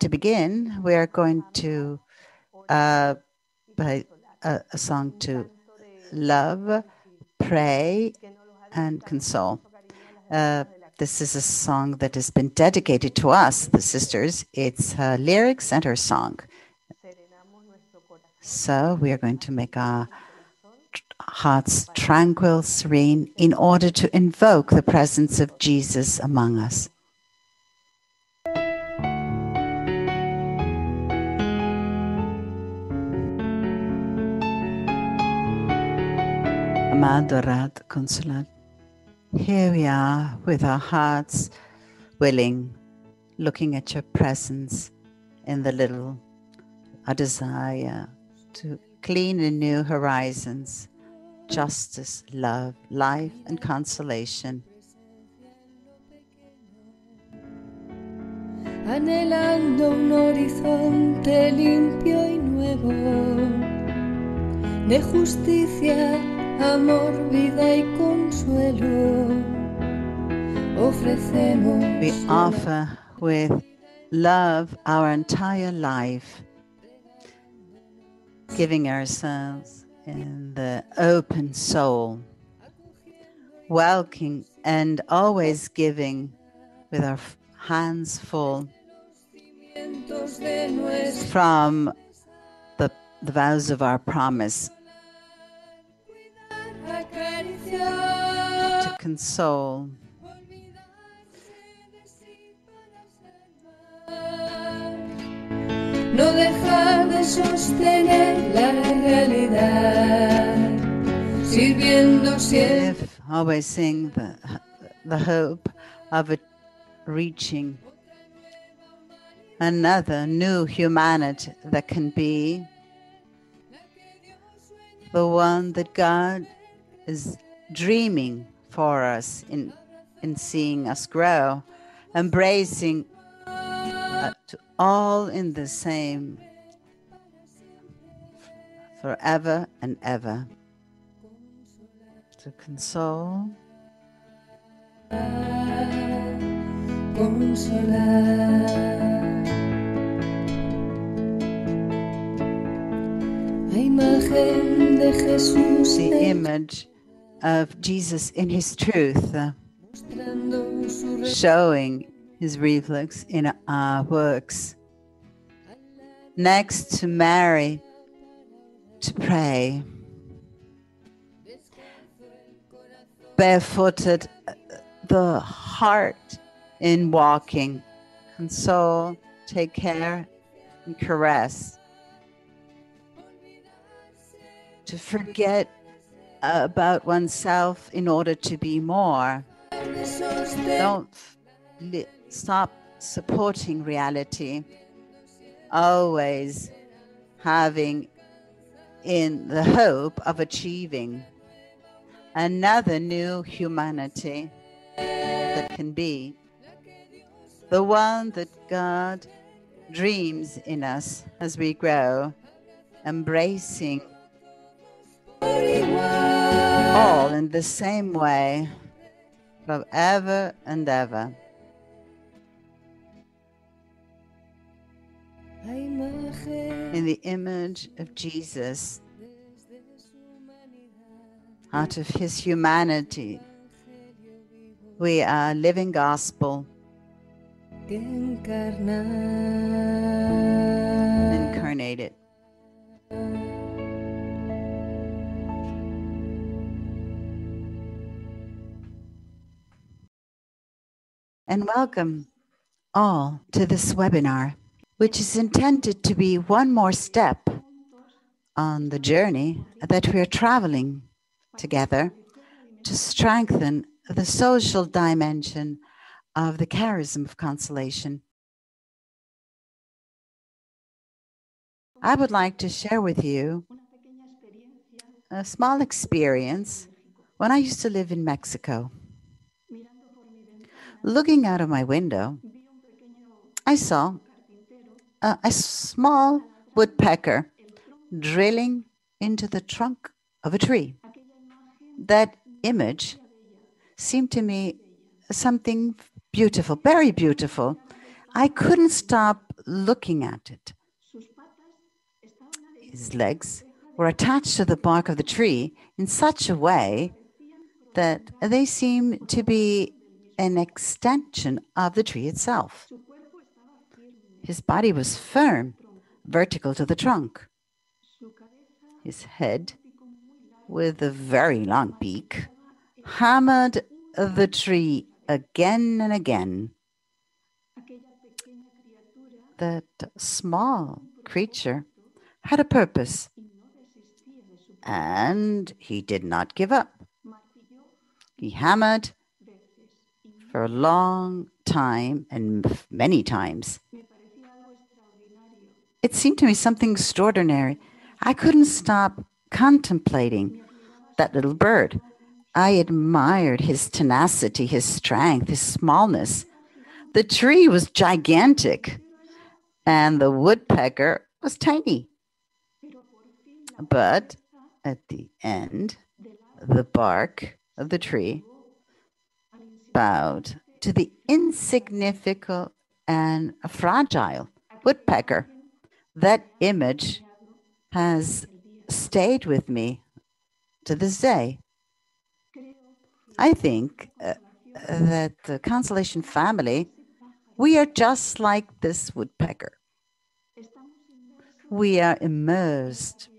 to begin, we are going to play a song to love, pray, and console. This is a song that has been dedicated to us, the sisters. It's her lyrics and her song. So we are going to make our hearts tranquil, serene, in order to invoke the presence of Jesus among us. Amado Rad Consolat, here we are with our hearts willing, looking at your presence in the little, our desire to clean and new horizons, justice, love, life, and consolation. Anhelando un horizonte limpio y nuevo, de justicia, amor, vida y consuelo, ofrecemos. We offer with love our entire life, giving ourselves in the open soul, welcoming and always giving with our hands full from the vows of our promise to console, no dejar de sostener la realidad, sirviendo siempre. Always sing the hope of it reaching another new humanity that can be the one that God is dreaming for us in seeing us grow, embracing to all in the same forever and ever, to console, consolar. La imagen de Jesús, the image of Jesus in his truth, showing his reflex in our works. Next to Mary, to pray. Barefooted, the heart in walking. Console, take care, and caress. To forget about oneself in order to be more. Don't stop supporting reality. Always having in the hope of achieving another new humanity that can be the one that God dreams in us as we grow, embracing all in the same way forever and ever. In the image of Jesus, out of his humanity, we are living gospel incarnated. And welcome all to this webinar, which is intended to be one more step on the journey that we are traveling together to strengthen the social dimension of the charism of consolation. I would like to share with you a small experience when I used to live in Mexico. Looking out of my window, I saw a small woodpecker drilling into the trunk of a tree. That image seemed to me something beautiful, very beautiful. I couldn't stop looking at it. His legs were attached to the bark of the tree in such a way that they seemed to be an extension of the tree itself. His body was firm, vertical to the trunk. His head, with a very long beak, hammered the tree again and again. That small creature had a purpose, and he did not give up. He hammered for a long time and many times. It seemed to me something extraordinary. I couldn't stop contemplating that little bird. I admired his tenacity, his strength, his smallness. The tree was gigantic, and the woodpecker was tiny. But at the end, the bark of the tree bowed to the insignificant and fragile woodpecker. That image has stayed with me to this day. I think that the Consolation family, we are just like this woodpecker. We are immersed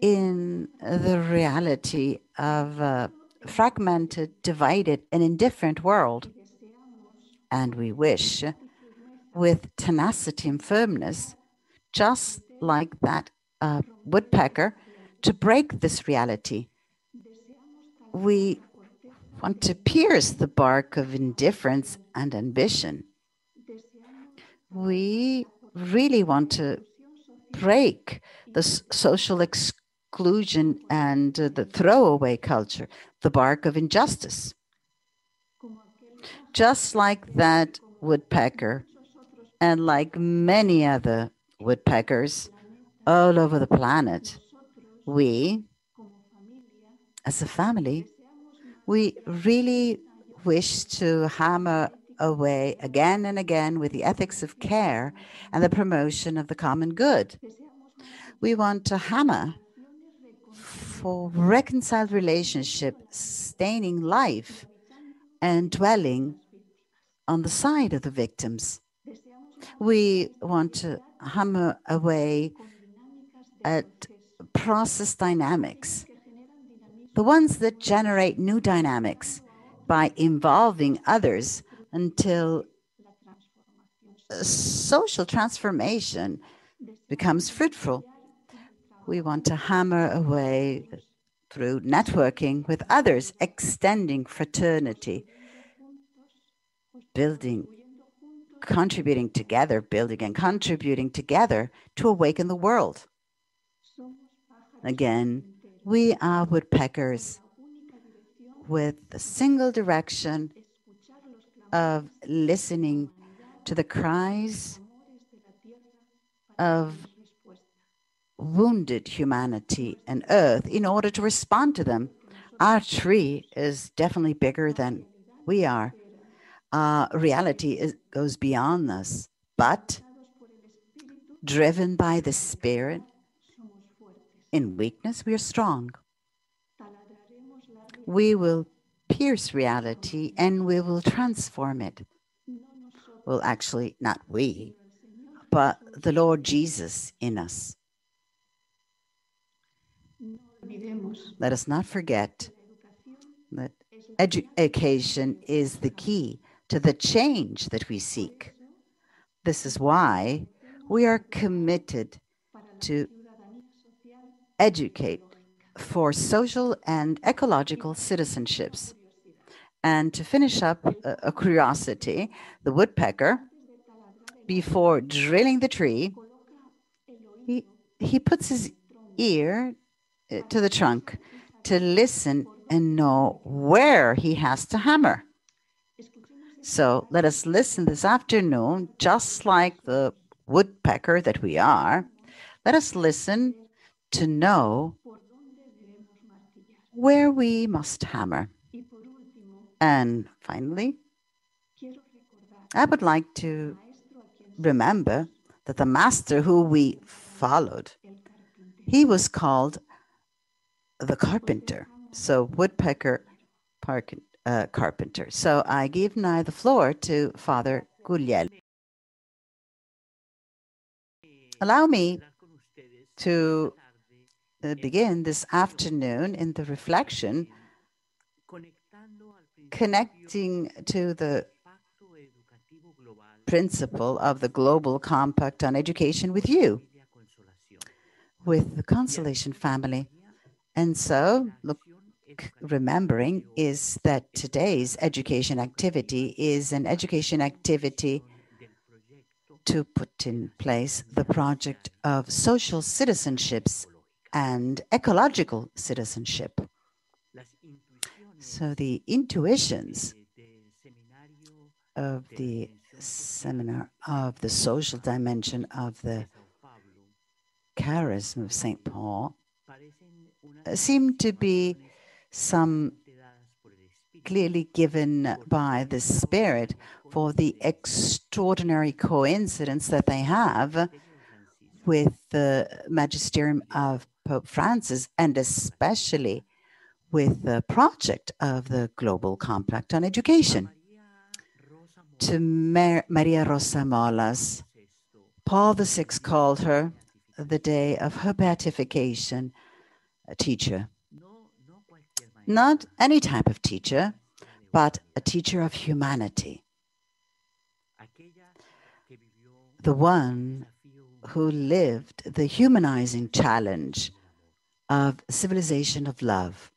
in the reality of a fragmented, divided, and indifferent world. And we wish, with tenacity and firmness, just like that woodpecker, to break this reality. We want to pierce the bark of indifference and ambition. We really want to break the social exclusion and the throwaway culture, the bark of injustice. Just like that woodpecker, and like many other woodpeckers all over the planet, we, as a family, we really wish to hammer away again and again with the ethics of care and the promotion of the common good. We want to hammer for reconciled relationship, sustaining life, and dwelling on the side of the victims. We want to hammer away at process dynamics, the ones that generate new dynamics by involving others until social transformation becomes fruitful. We want to hammer away through networking with others, extending fraternity, building, contributing together, building and contributing together to awaken the world. Again, we are woodpeckers with a single direction of listening to the cries of wounded humanity and Earth in order to respond to them. Our tree is definitely bigger than we are. Our reality goes beyond us, but driven by the Spirit, in weakness, we are strong. We will pierce reality and we will transform it. Well, actually, not we, but the Lord Jesus in us. Let us not forget that education is the key to the change that we seek. This is why we are committed to educate for social and ecological citizenships. And to finish up a curiosity, the woodpecker, before drilling the tree, he puts his ear to the trunk to listen and know where he has to hammer. So let us listen this afternoon, just like the woodpecker that we are. Let us listen to know where we must hammer. And finally, I would like to remember that the master who we followed, he was called the carpenter, so woodpecker carpenter. So I give now the floor to Father Guglielmo. Allow me to begin this afternoon in the reflection connecting to the principle of the Global Compact on Education with you, with the Consolation Family. And so, look, remembering is that today's education activity is an education activity to put in place the project of social citizenships and ecological citizenship. So the intuitions of the seminar of the social dimension of the charism of St. Paul seem to be some clearly given by the Spirit for the extraordinary coincidence that they have with the magisterium of Pope Francis, and especially with the project of the Global Compact on Education. To Maria Rosa Molas, Paul VI called her the day of her beatification a teacher. Not any type of teacher, but a teacher of humanity. The one who lived the humanizing challenge of civilization of love.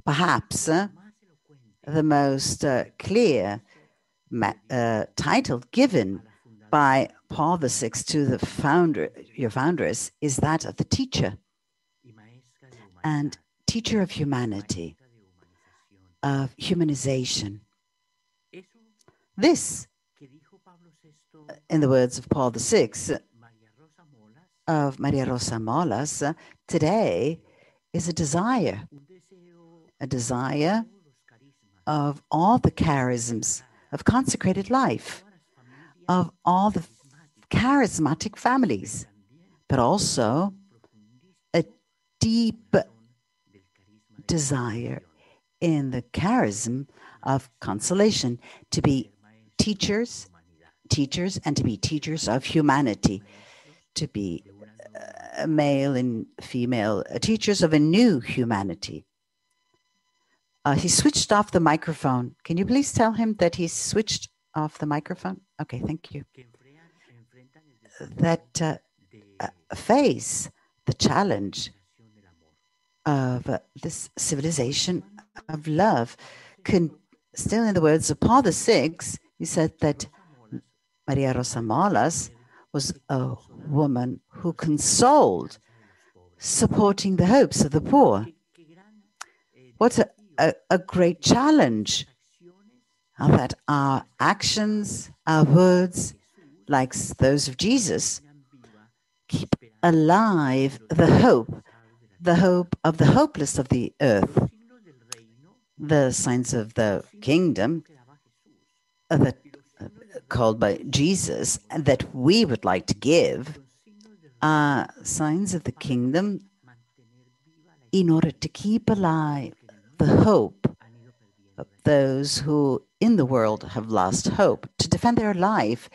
Perhaps the most clear title given by Paul VI to the founder, your foundress, is that of the teacher and teacher of humanity, of humanization. This, in the words of Paul VI, of Maria Rosa Molas, today is a desire of all the charisms of consecrated life, of all the charismatic families, but also a deep desire in the charism of consolation to be teachers, and to be teachers of humanity, to be male and female teachers of a new humanity. He switched off the microphone. Can you please tell him that he switched off the microphone? Okay, thank you. That face the challenge of this civilization of love. Still in the words of Paul VI, he said that Maria Rosa Molas was a woman who consoled, supporting the hopes of the poor. What a great challenge that our actions, our words, like those of Jesus, keep alive the hope of the hopeless of the earth. The signs of the kingdom that called by Jesus that we would like to give are signs of the kingdom in order to keep alive the hope of those who in the world have lost hope, to defend their life,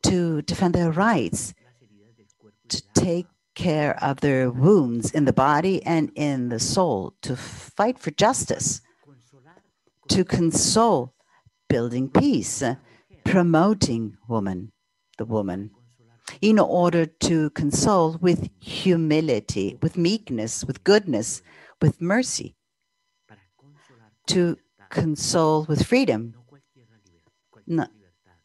to defend their rights, to take care of their wounds in the body and in the soul, to fight for justice, to console, building peace, promoting the woman, in order to console with humility, with meekness, with goodness, with mercy, to console with freedom,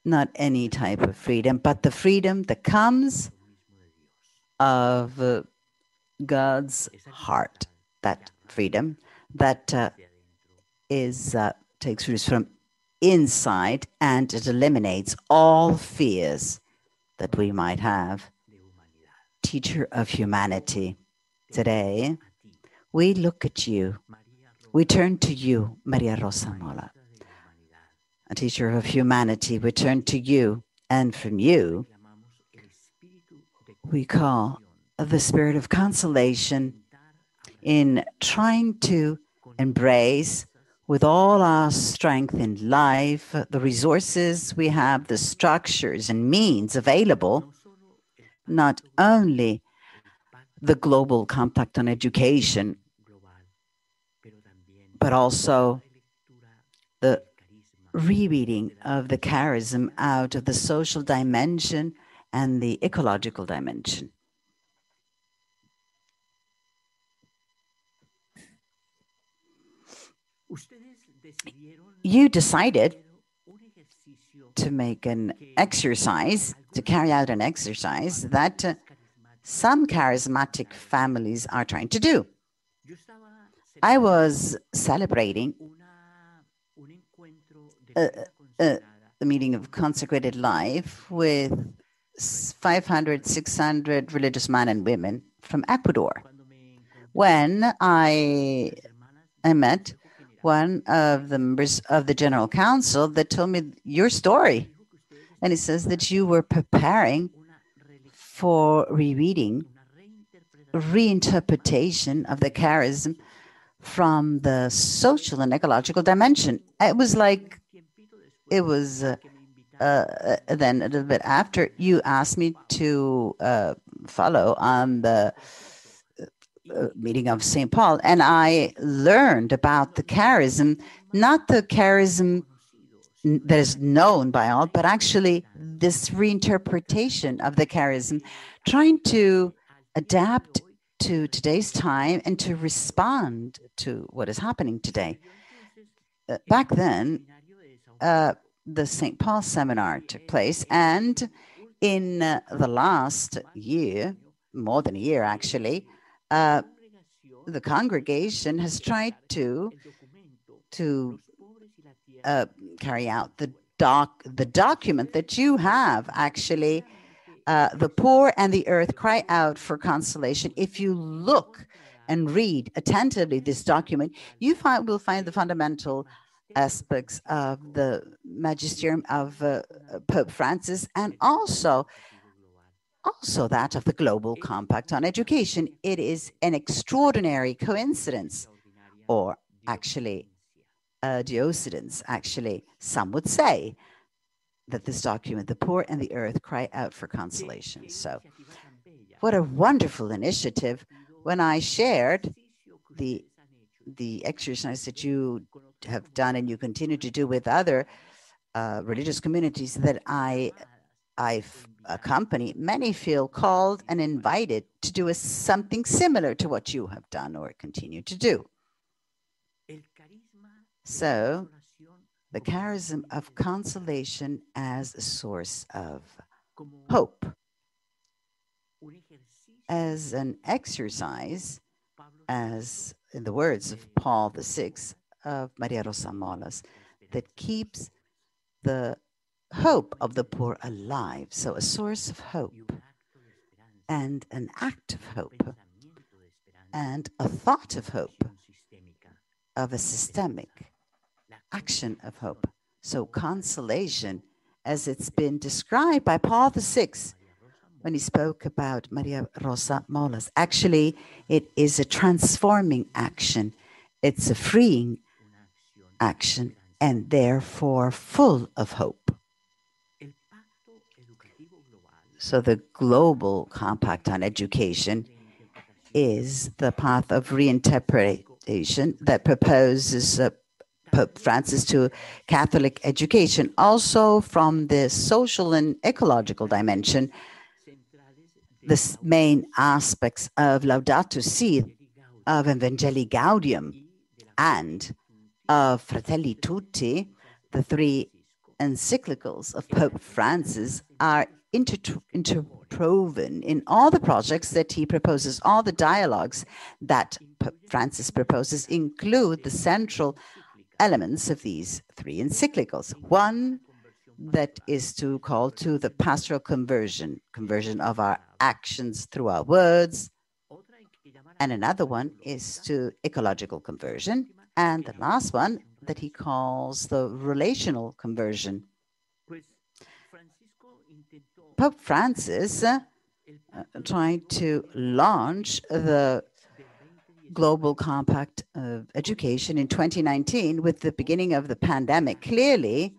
not any type of freedom, but the freedom that comes of God's heart, that freedom that takes roots from inside, and it eliminates all fears that we might have. Teacher of humanity, today we look at you, we turn to you, Maria Rosa Molas, a teacher of humanity, we turn to you, and from you, we call the spirit of consolation in trying to embrace with all our strength in life, the resources we have, the structures and means available, not only the Global Compact on Education, but also the rereading of the charism out of the social dimension and the ecological dimension. You decided to make an exercise, to carry out an exercise that some charismatic families are trying to do. I was celebrating the meeting of consecrated life with 500, 600 religious men and women from Ecuador. When I met one of the members of the General Council that told me your story. And it says that you were preparing for rereading, reinterpretation of the charism from the social and ecological dimension. It was like, it was then a little bit after you asked me to follow on the meeting of St. Paul, and I learned about the charism, not the charism that is known by all, but actually this reinterpretation of the charism, trying to adapt to today's time and to respond to what is happening today. Back then, the St. Paul seminar took place, and in the last year, more than a year actually, the congregation has tried to carry out the document that you have actually, the poor and the earth cry out for consolation. If you look and read attentively this document, you will find the fundamental aspects of the magisterium of Pope Francis, and also that of the Global Compact on Education. It is an extraordinary coincidence, or actually coincidence, actually, some would say, that this document, the poor and the earth cry out for consolation. So what a wonderful initiative. When I shared the exercise that you have done and you continue to do with other religious communities that I've accompany, many feel called and invited to do something similar to what you have done or continue to do. So, the charism of consolation as a source of hope, as an exercise, as in the words of Paul VI, of Maria Rosa Molas, that keeps the hope of the poor alive. So a source of hope and an act of hope and a thought of hope, of a systemic action of hope. So consolation, as it's been described by Paul VI when he spoke about Maria Rosa Molas, actually it is a transforming action. It's a freeing action and therefore full of hope. So the Global Compact on Education is the path of reinterpretation that proposes Pope Francis to Catholic education, also from the social and ecological dimension. The main aspects of Laudato Si, of Evangelii Gaudium, and of Fratelli Tutti, the three encyclicals of Pope Francis, are interwoven in all the projects that he proposes. All the dialogues that Pope Francis proposes include the central elements of these three encyclicals. One that is to call to the pastoral conversion of our actions through our words, and another one is to ecological conversion, and the last one that he calls the relational conversion. Pope Francis tried to launch the Global Compact of Education in 2019 with the beginning of the pandemic. Clearly,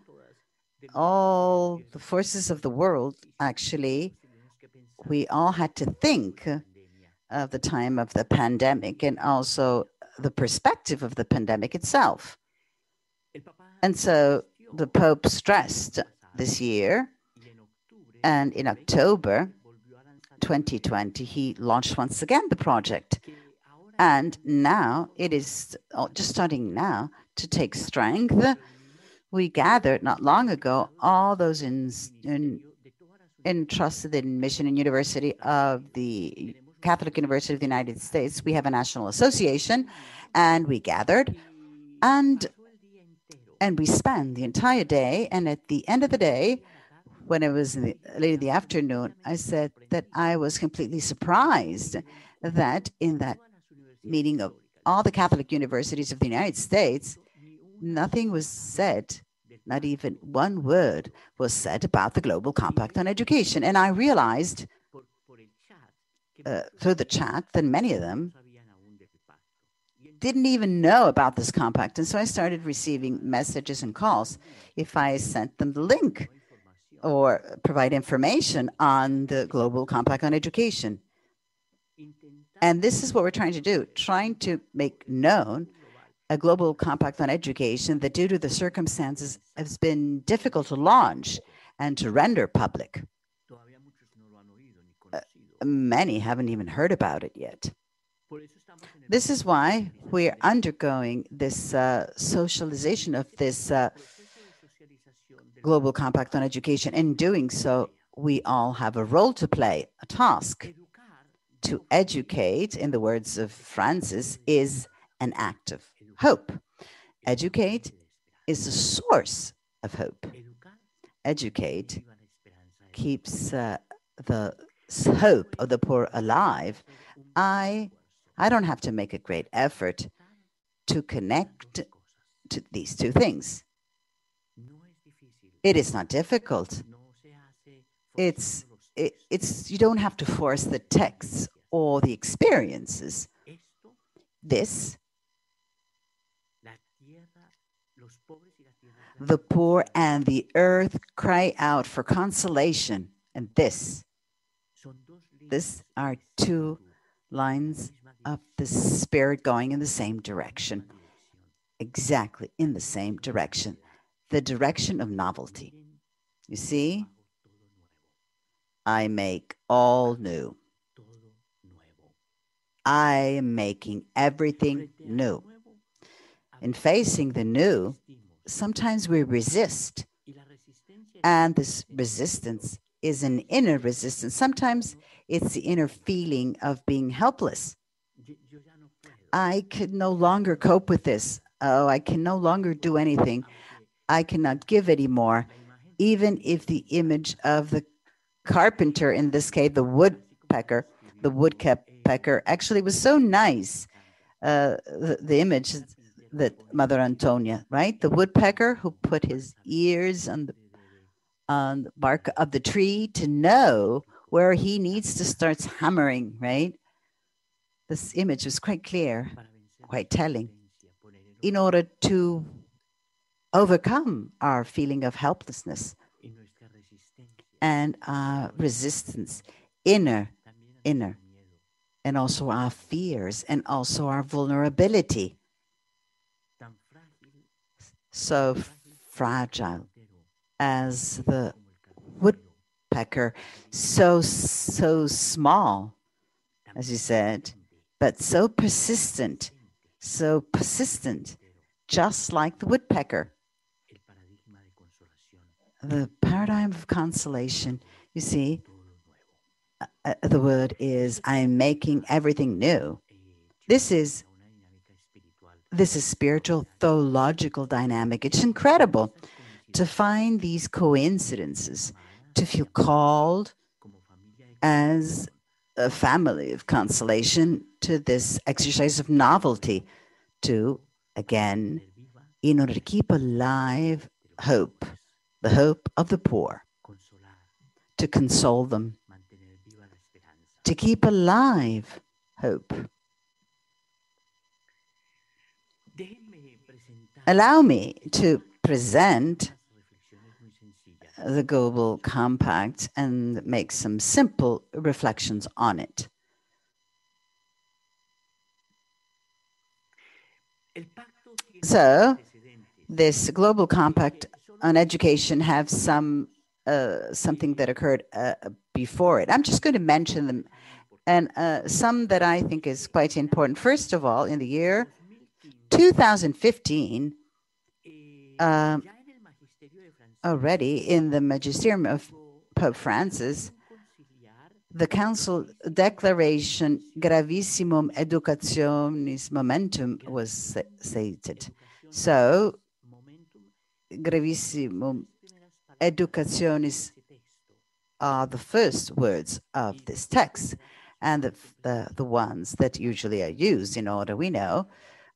all the forces of the world, actually, we all had to think of the time of the pandemic and also the perspective of the pandemic itself. And so the Pope stressed this year, and in October 2020, he launched once again the project. And now it is just starting now to take strength. We gathered not long ago all those entrusted in mission and university of the Catholic University of the United States. We have a national association, and we gathered, and we spent the entire day. And at the end of the day, when it was late in the afternoon, I said that I was completely surprised that in that meeting of all the Catholic universities of the United States, nothing was said, not even one word was said about the Global Compact on Education. And I realized through the chat that many of them didn't even know about this compact. And so I started receiving messages and calls if I sent them the link or provide information on the Global Compact on Education. And this is what we're trying to do, trying to make known a Global Compact on Education that due to the circumstances has been difficult to launch and to render public. Many haven't even heard about it yet. This is why we are undergoing this socialization of this Global Compact on Education. In doing so, we all have a role to play, a task. To educate, in the words of Francis, is an act of hope. Educate is a source of hope. Educate keeps the hope of the poor alive. I don't have to make a great effort to connect to these two things. It is not difficult. You don't have to force the texts or the experiences. This, the poor and the earth cry out for consolation. And this are two lines of the spirit going in the same direction. Exactly in the same direction. The direction of novelty. You see? I make all new. I am making everything new. In facing the new, sometimes we resist. And this resistance is an inner resistance. Sometimes it's the inner feeling of being helpless. I could no longer cope with this. Oh, I can no longer do anything. I cannot give anymore. Even if the image of the carpenter, in this case, the woodpecker actually was so nice. The image that Mother Antonia, right? The woodpecker who put his ears on the bark of the tree to know where he needs to start hammering, right? This image was quite clear, quite telling. In order to overcome our feeling of helplessness and our resistance, inner, and also our fears and also our vulnerability. So fragile as the woodpecker, so small, as you said, but so persistent, just like the woodpecker. The paradigm of consolation, you see, the word is, I'm making everything new. This is spiritual, theological dynamic. It's incredible to find these coincidences, to feel called as a family of consolation to this exercise of novelty, to, again, in order to keep alive hope, the hope of the poor, to console them, to keep alive hope. Allow me to present the Global Compact and make some simple reflections on it. So, this Global Compact on education have something that occurred before it. I'm just going to mention them, and some that I think is quite important. First of all, in the year 2015, already in the Magisterium of Pope Francis, the Council Declaration Gravissimum Educationis Momentum was stated. So, Gravissimum Educationis are the first words of this text, and the ones that usually are used in order, we know,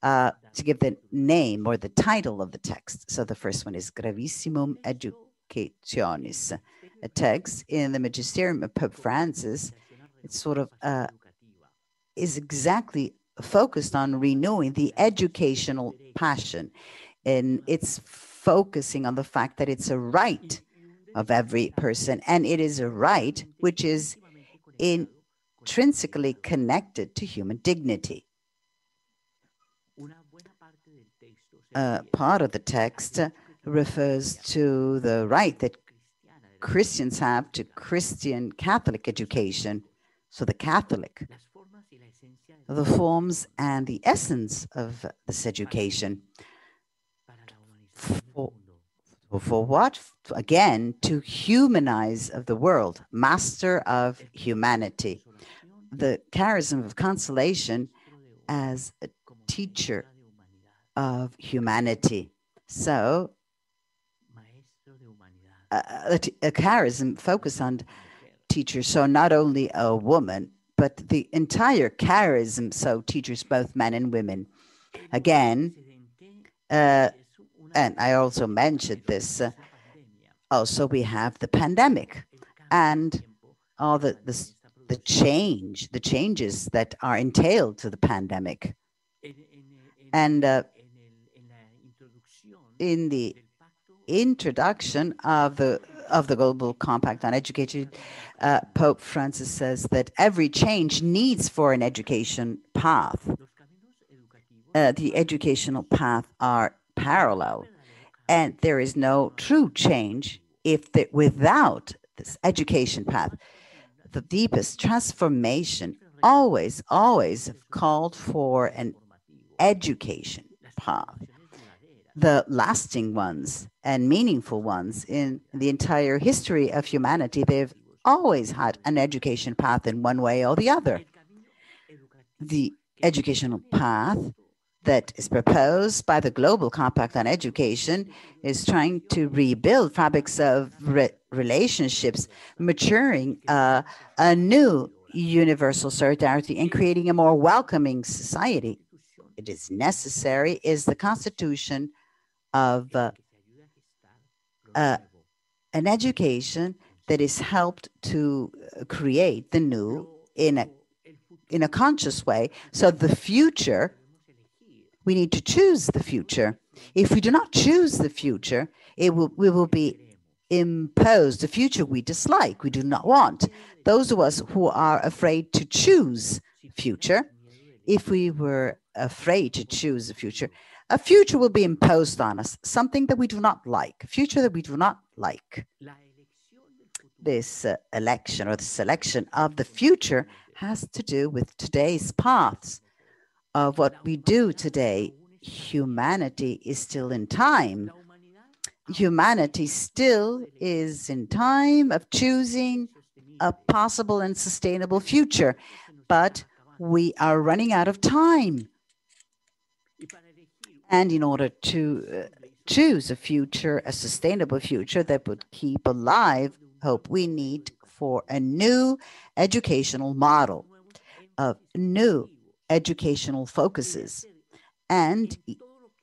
to give the name or the title of the text. So the first one is Gravissimum Educationis, a text in the Magisterium of Pope Francis. It sort of is exactly focused on renewing the educational passion, and it's focusing on the fact that it's a right of every person, and it is a right which is intrinsically connected to human dignity. Part of the text refers to the right that Christians have to Christian Catholic education. So the Catholic, the forms and the essence of this education. For what? Again, to humanize the world, master of humanity. The charism of consolation as a teacher of humanity. So, a charism focused on teachers, so not only a woman, but the entire charism, so teachers, both men and women. Again, and I also mentioned this, also we have the pandemic and all the changes that are entailed to the pandemic. And in the introduction of the Global Compact on Education, Pope Francis says that every change needs for an education path. The educational path are parallel, and there is no true change without this education path. The deepest transformation always called for an education path. The lasting ones and meaningful ones in the entire history of humanity, they've always had an education path in one way or the other. The educational path that is proposed by the Global Compact on Education is trying to rebuild fabrics of relationships, maturing a new universal solidarity and creating a more welcoming society. It is necessary is the constitution of an education that is helped to create the new in a conscious way. So the future, we need to choose the future. If we do not choose the future, we will be imposed a future we dislike, we do not want. Those of us who are afraid to choose future, if we were afraid to choose the future, a future will be imposed on us, something that we do not like, a future that we do not like. This election or the selection of the future has to do with today's paths of what we do today. Humanity is still in time. Humanity still is in time of choosing a possible and sustainable future, but we are running out of time. And in order to choose a future, a sustainable future that would keep alive hope, we need for a new educational model of new educational focuses. And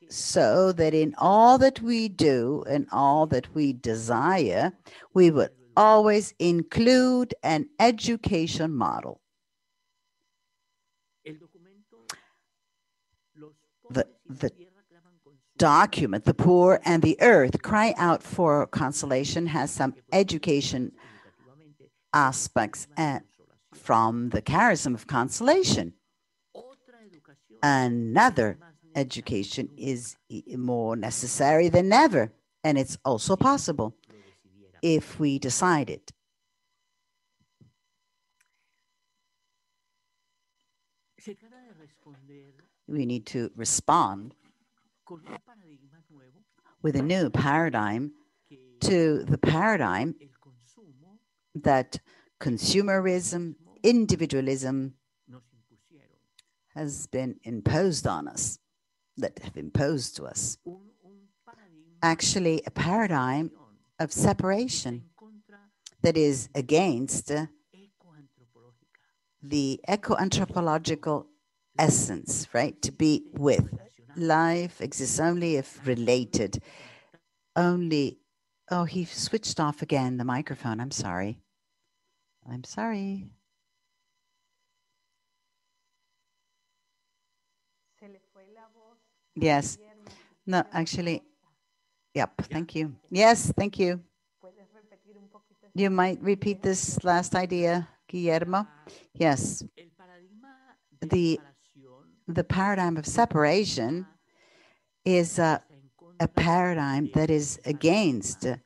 so that in all that we do and all that we desire, we would always include an education model. The document, The Poor and the Earth Cry Out for Consolation, has some education aspects from the charism of consolation. Another education is more necessary than ever, and it's also possible if we decide it. We need to respond with a new paradigm to the paradigm that consumerism, individualism has been imposed on us, that have imposed to us. Actually, a paradigm of separation that is against the eco-anthropological essence, right? To be with. Life exists only if related. Only, oh, he switched off again the microphone. I'm sorry. I'm sorry. Yes. No, actually, yep, thank you. Yes, thank you. You might repeat this last idea, Guillermo? Yes. The paradigm of separation is a paradigm that is against the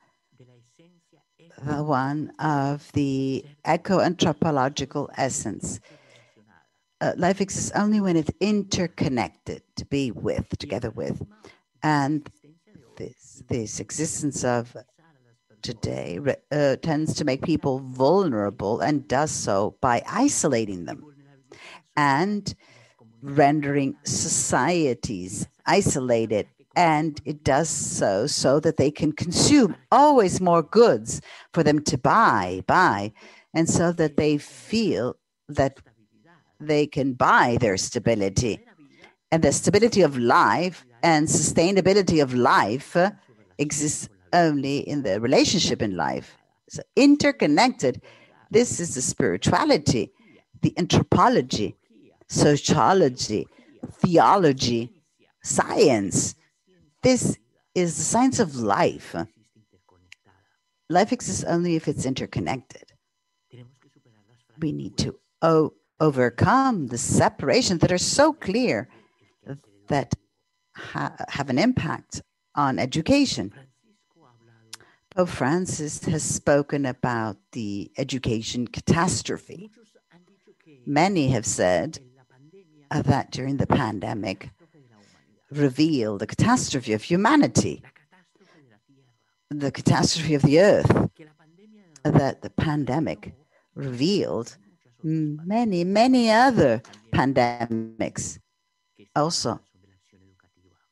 one of the eco-anthropological essence. Life exists only when it's interconnected, to be with, together with. And this existence of today tends to make people vulnerable and does so by isolating them and rendering societies isolated. And it does so that they can consume always more goods for them to buy, and so that they feel that they can buy their stability. And the stability of life and sustainability of life exists only in the relationship in life. So interconnected, this is the spirituality, the anthropology, sociology, theology, science. This is the science of life. Life exists only if it's interconnected. We need to overcome the separations that are so clear that have an impact on education. Pope Francis has spoken about the education catastrophe. Many have said that during the pandemic revealed the catastrophe of humanity, the catastrophe of the earth, that the pandemic revealed many, many other pandemics. Also,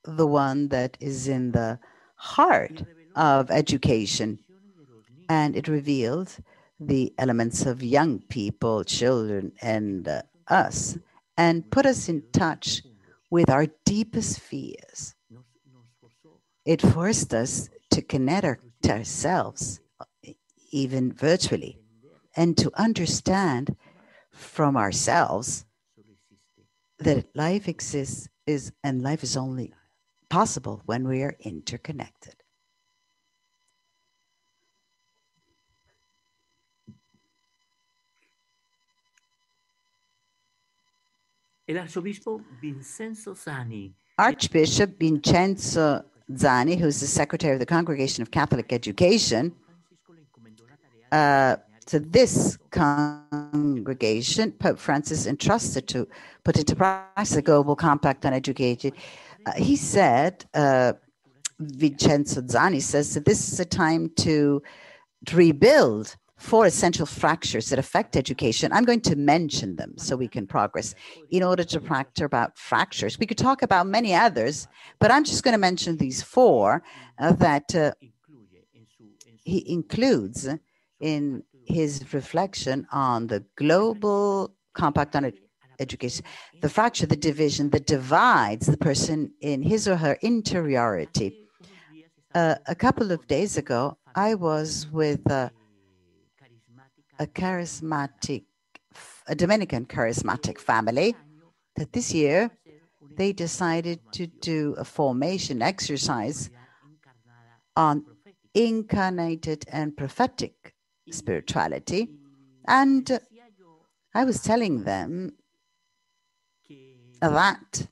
the one that is in the heart of education, and it revealed the elements of young people, children, and us, and put us in touch with our deepest fears. It forced us to connect ourselves, even virtually, and to understand from ourselves that life exists and life is only possible when we are interconnected. Archbishop Vincenzo Zani, who's the Secretary of the Congregation of Catholic Education, to this congregation, Pope Francis entrusted to put into practice the Global Compact on Education. He said, Vincenzo Zani says that this is a time to rebuild 4 essential fractures that affect education. I'm going to mention them so we can progress. In order to practice about fractures, we could talk about many others, but I'm just going to mention these 4 that he includes in his reflection on the Global Compact on education, the fracture, the division that divides the person in his or her interiority. A couple of days ago, I was with a Dominican charismatic family that this year they decided to do a formation exercise on incarnated and prophetic spirituality. And I was telling them that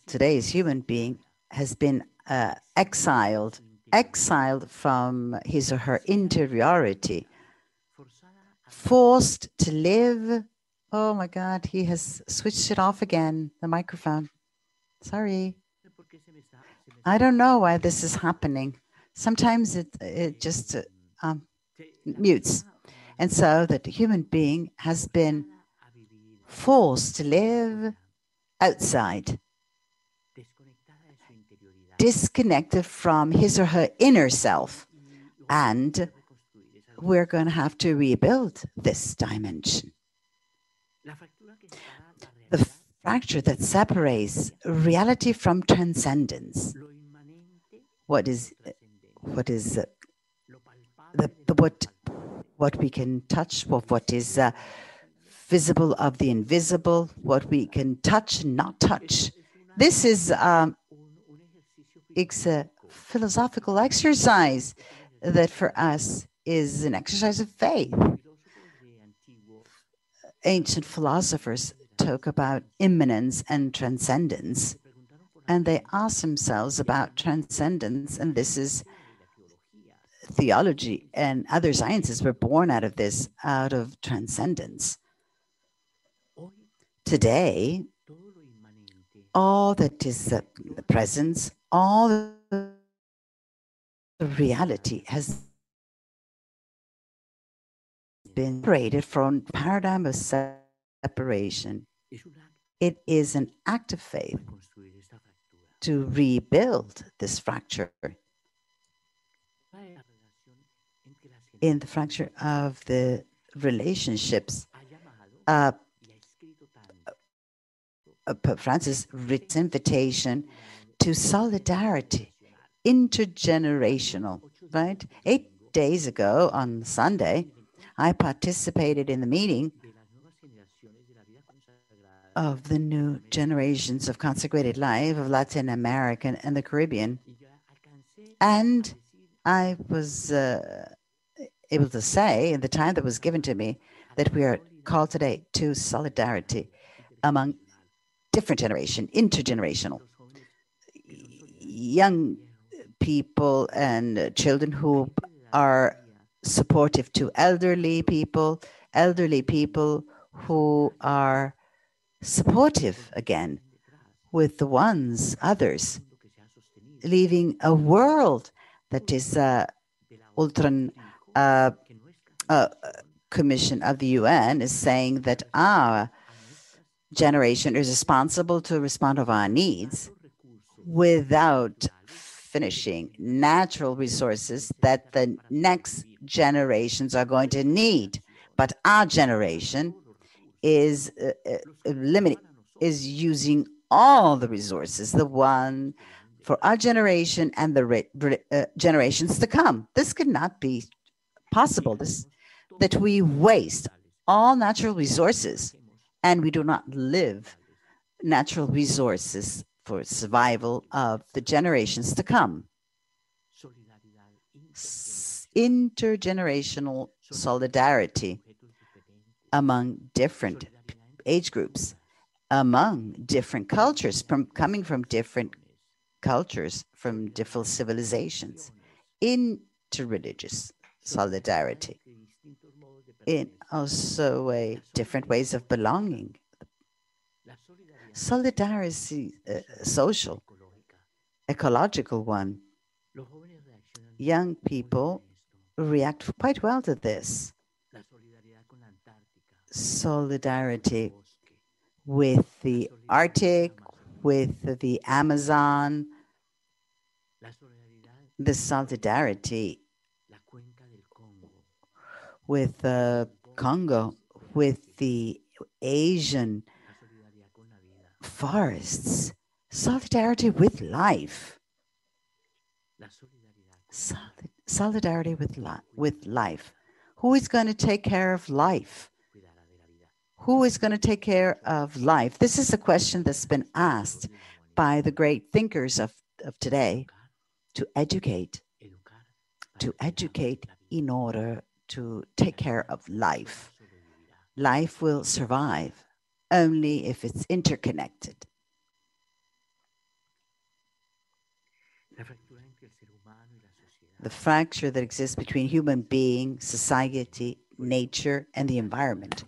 today's human being has been exiled from his or her interiority, forced to live. Oh my God, he has switched it off again, the microphone. Sorry. I don't know why this is happening. Sometimes it just mutes. And so that the human being has been forced to live outside, disconnected from his or her inner self. And we're going to have to rebuild this dimension. The fracture that separates reality from transcendence. What we can touch, what is visible of the invisible, what we can touch and not touch. This is it's a philosophical exercise that for us is an exercise of faith. Ancient philosophers talk about immanence and transcendence, and they ask themselves about transcendence, and this is theology and other sciences were born out of this, out of transcendence. Today, all that is the presence, all the reality has been separated from paradigm of separation. It is an act of faith to rebuild this fracture. In the fracture of the relationships, Pope Francis wrote an invitation to solidarity, intergenerational, right? 8 days ago on Sunday, I participated in the meeting of the new generations of consecrated life of Latin America and the Caribbean. And I was able to say in the time that was given to me that we are called today to solidarity among different generation, intergenerational, young people and children who are supportive to elderly people who are supportive again with the others, leaving a world that is Ultron Commission of the UN is saying that our generation is responsible to respond to our needs without finishing natural resources that the next generations are going to need. But our generation is using all the resources, the one for our generation and the generations to come. This could not be possible, that we waste all natural resources and we do not live natural resources for survival of the generations to come. Intergenerational solidarity among different age groups, among different cultures, coming from different cultures, from different civilizations, interreligious solidarity, in also different ways of belonging. Solidarity, social, ecological one. Young people react quite well to this. Solidarity with the Arctic, with the Amazon, the solidarity with Congo, with the Asian forests, solidarity with life. Solidarity with life. Who is going to take care of life? Who is going to take care of life? This is a question that's been asked by the great thinkers of today, to educate in order to take care of life. Life will survive only if it's interconnected. The fracture that exists between human being, society, nature, and the environment.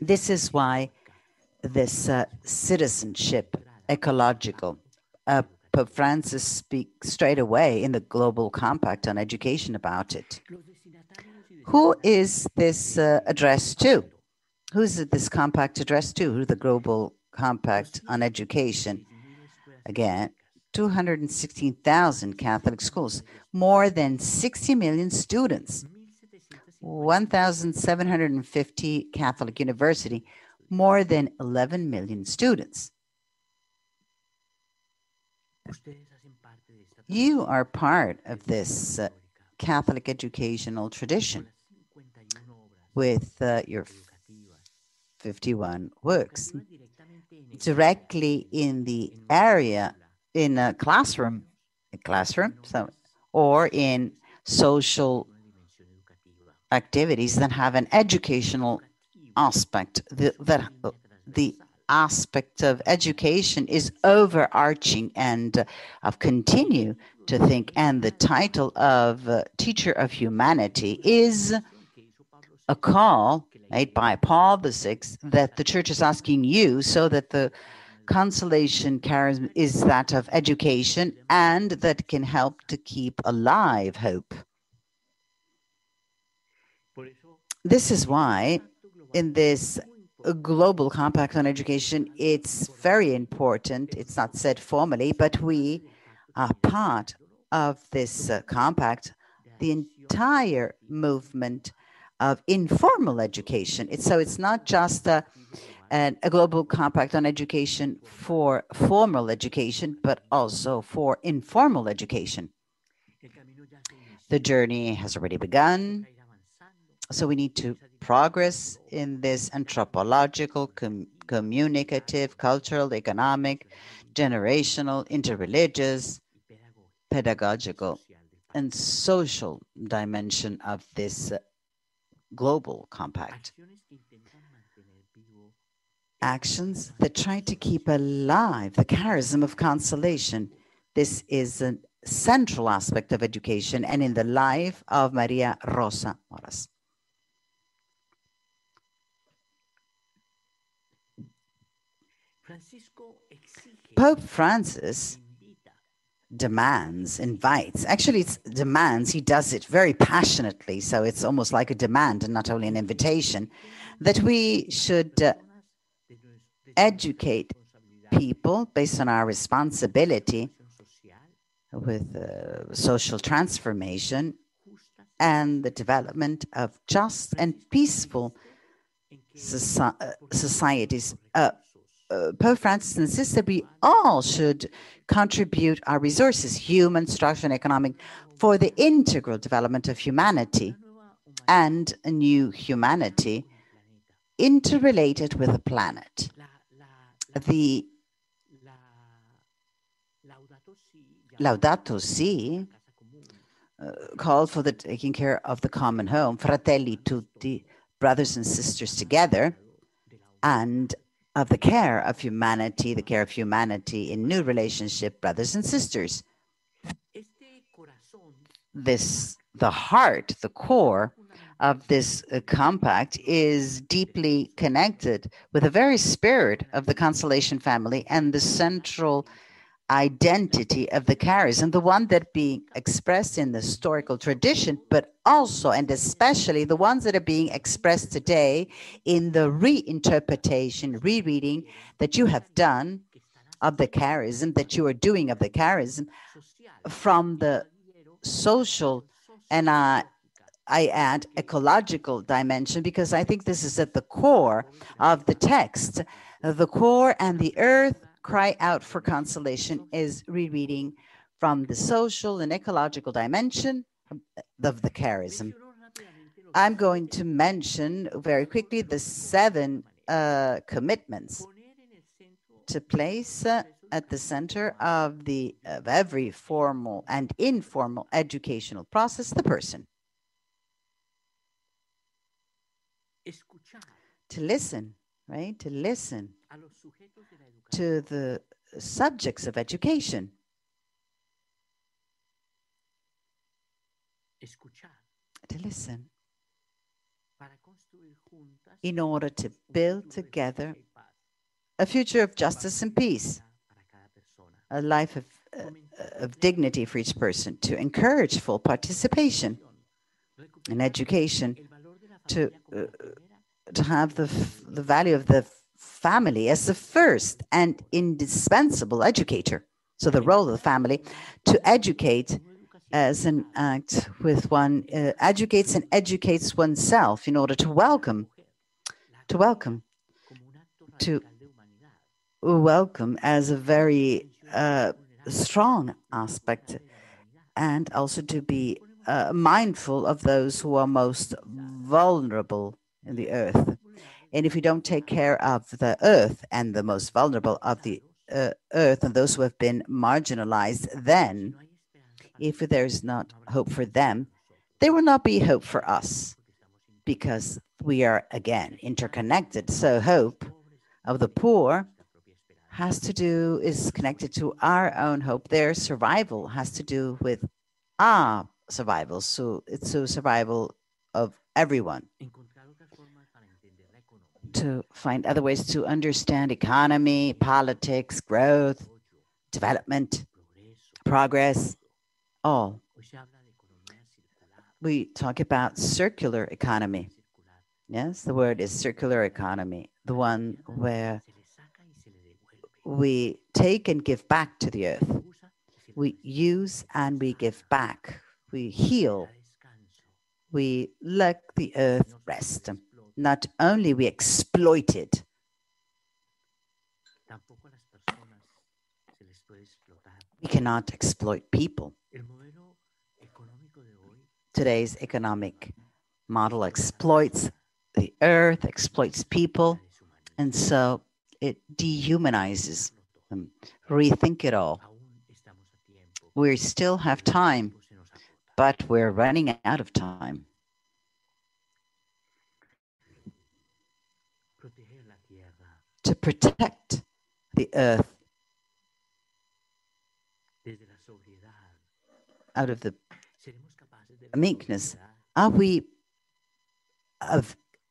This is why this citizenship, ecological, Pope Francis speaks straight away in the Global Compact on Education about it. Who is this addressed to? Who is this compact addressed to? Who the Global Compact on Education? Again, 216,000 Catholic schools, more than 60 million students, 1,750 Catholic university, more than 11 million students. You are part of this Catholic educational tradition with your 51 works directly in the area, in a classroom, or in social activities that have an educational aspect. The aspect of education is overarching, and I've continued to think, and the title of Teacher of Humanity is a call made by Paul VI that the Church is asking you, so that the consolation charism is that of education, and that can help to keep alive hope. This is why in this Global Compact on Education, it's very important. It's not said formally, but we are part of this compact, the entire movement of informal education. So it's not just a Global Compact on Education for formal education, but also for informal education. The journey has already begun. So we need to progress in this anthropological, communicative, cultural, economic, generational, interreligious, pedagogical, and social dimension of this Global Compact. Actions that try to keep alive the charism of consolation. This is a central aspect of education and in the life of Maria Rosa Moras. Pope Francis demands, invites, actually it's demands, he does it very passionately, so it's almost like a demand and not only an invitation, that we should educate people based on our responsibility with social transformation and the development of just and peaceful societies. Pope Francis insists that we all should contribute our resources, human, structural, and economic, for the integral development of humanity and a new humanity interrelated with the planet. The Laudato Si called for the taking care of the common home, fratelli tutti, brothers and sisters together, and of the care of humanity in new relationship, brothers and sisters. The heart, the core of this compact is deeply connected with the very spirit of the Consolation family and the central identity of the charism, the one that being expressed in the historical tradition, but also and especially the ones that are being expressed today in the reinterpretation, rereading that you have done of the charism, that you are doing of the charism from the social and I add ecological dimension because I think this is at the core of the text. The core and the earth cry out for consolation is rereading from the social and ecological dimension of the charism. I'm going to mention very quickly the 7 commitments to place at the center of every formal and informal educational process the person. To listen, right? To listen to the subjects of education. To listen in order to build together a future of justice and peace, a life of dignity for each person, to encourage full participation in education, to have the value of the family as the first and indispensable educator. So the role of the family to educate as an act with one, educates and educates oneself in order to welcome as a very strong aspect, and also to be mindful of those who are most vulnerable in the earth. And if we don't take care of the earth and the most vulnerable of the earth and those who have been marginalized, then if there's not hope for them, there will not be hope for us, because we are, again, interconnected. So hope of the poor is connected to our own hope. Their survival has to do with our survival. So it's a survival of everyone. To find other ways to understand economy, politics, growth, development, progress, all. We talk about circular economy. Yes, the word is circular economy, the one where we take and give back to the earth. We use and we give back. We heal. We let the earth rest. Not only we exploit it, we cannot exploit people. Today's economic model exploits the earth, exploits people, and so it dehumanizes them. Rethink it all. We still have time, but we're running out of time. To protect the earth out of the meekness. Are we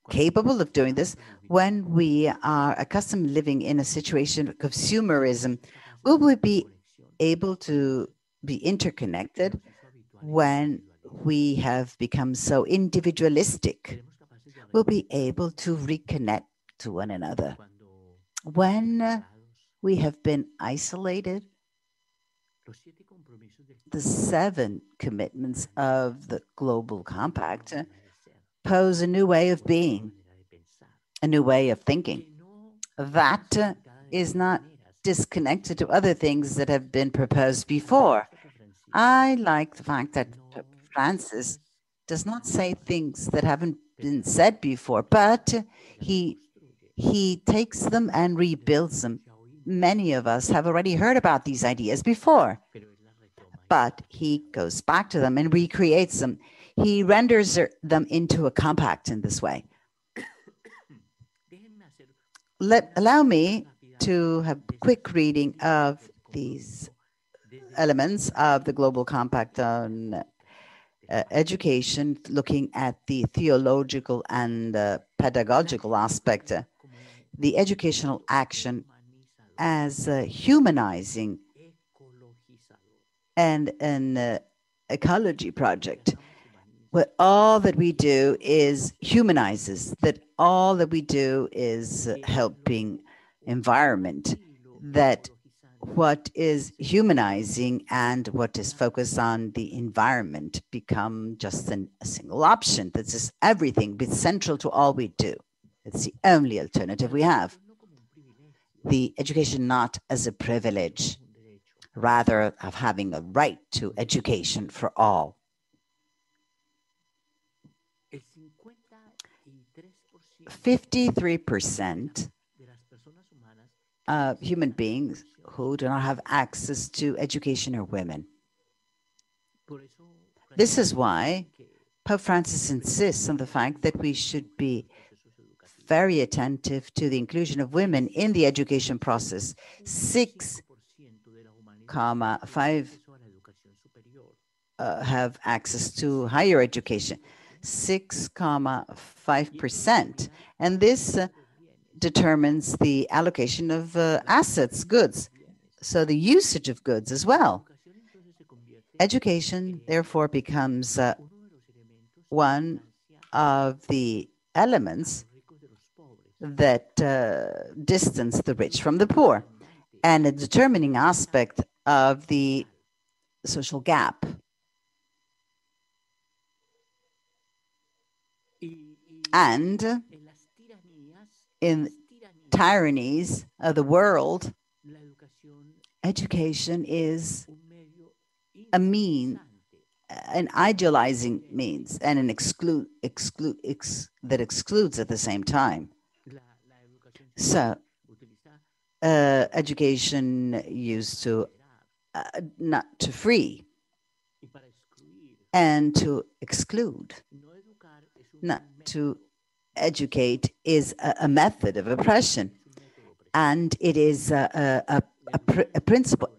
capable of doing this when we are accustomed to living in a situation of consumerism? Will we be able to be interconnected when we have become so individualistic? We'll be able to reconnect to one another. When we have been isolated, the 7 commitments of the Global Compact pose a new way of being, a new way of thinking. That is not disconnected to other things that have been proposed before. I like the fact that Francis does not say things that haven't been said before, but he takes them and rebuilds them. Many of us have already heard about these ideas before, but he goes back to them and recreates them. He renders them into a compact in this way. Allow me to have a quick reading of these elements of the Global Compact on education, looking at the theological and pedagogical aspect. The educational action as humanizing and an ecology project, where all that we do is humanizes, that all that we do is helping environment, that what is humanizing and what is focused on the environment become just a single option. This is everything, but central to all we do. It's the only alternative we have. The education not as a privilege, rather of having a right to education for all. 53% of human beings who do not have access to education are women. This is why Pope Francis insists on the fact that we should be very attentive to the inclusion of women in the education process. 6.5 have access to higher education, 6.5%. And this determines the allocation of assets, goods, so the usage of goods as well. Education, therefore, becomes one of the elements that distance the rich from the poor, and a determining aspect of the social gap. And in tyrannies of the world, education is a mean, an idealizing means, and an that excludes at the same time. So, education used to not to free and to exclude, not to educate is a method of oppression, and it is a principle.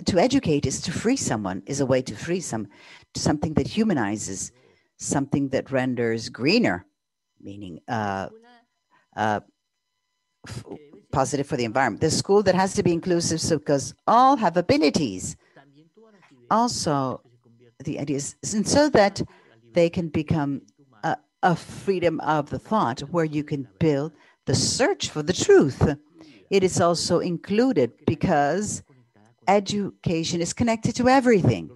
To educate is to free someone, is a way to free something that humanizes, something that renders greener, meaning positive for the environment. The school that has to be inclusive, so because all have abilities. Also, the idea is, and so that they can become a freedom of the thought where you can build the search for the truth. It is also included because education is connected to everything.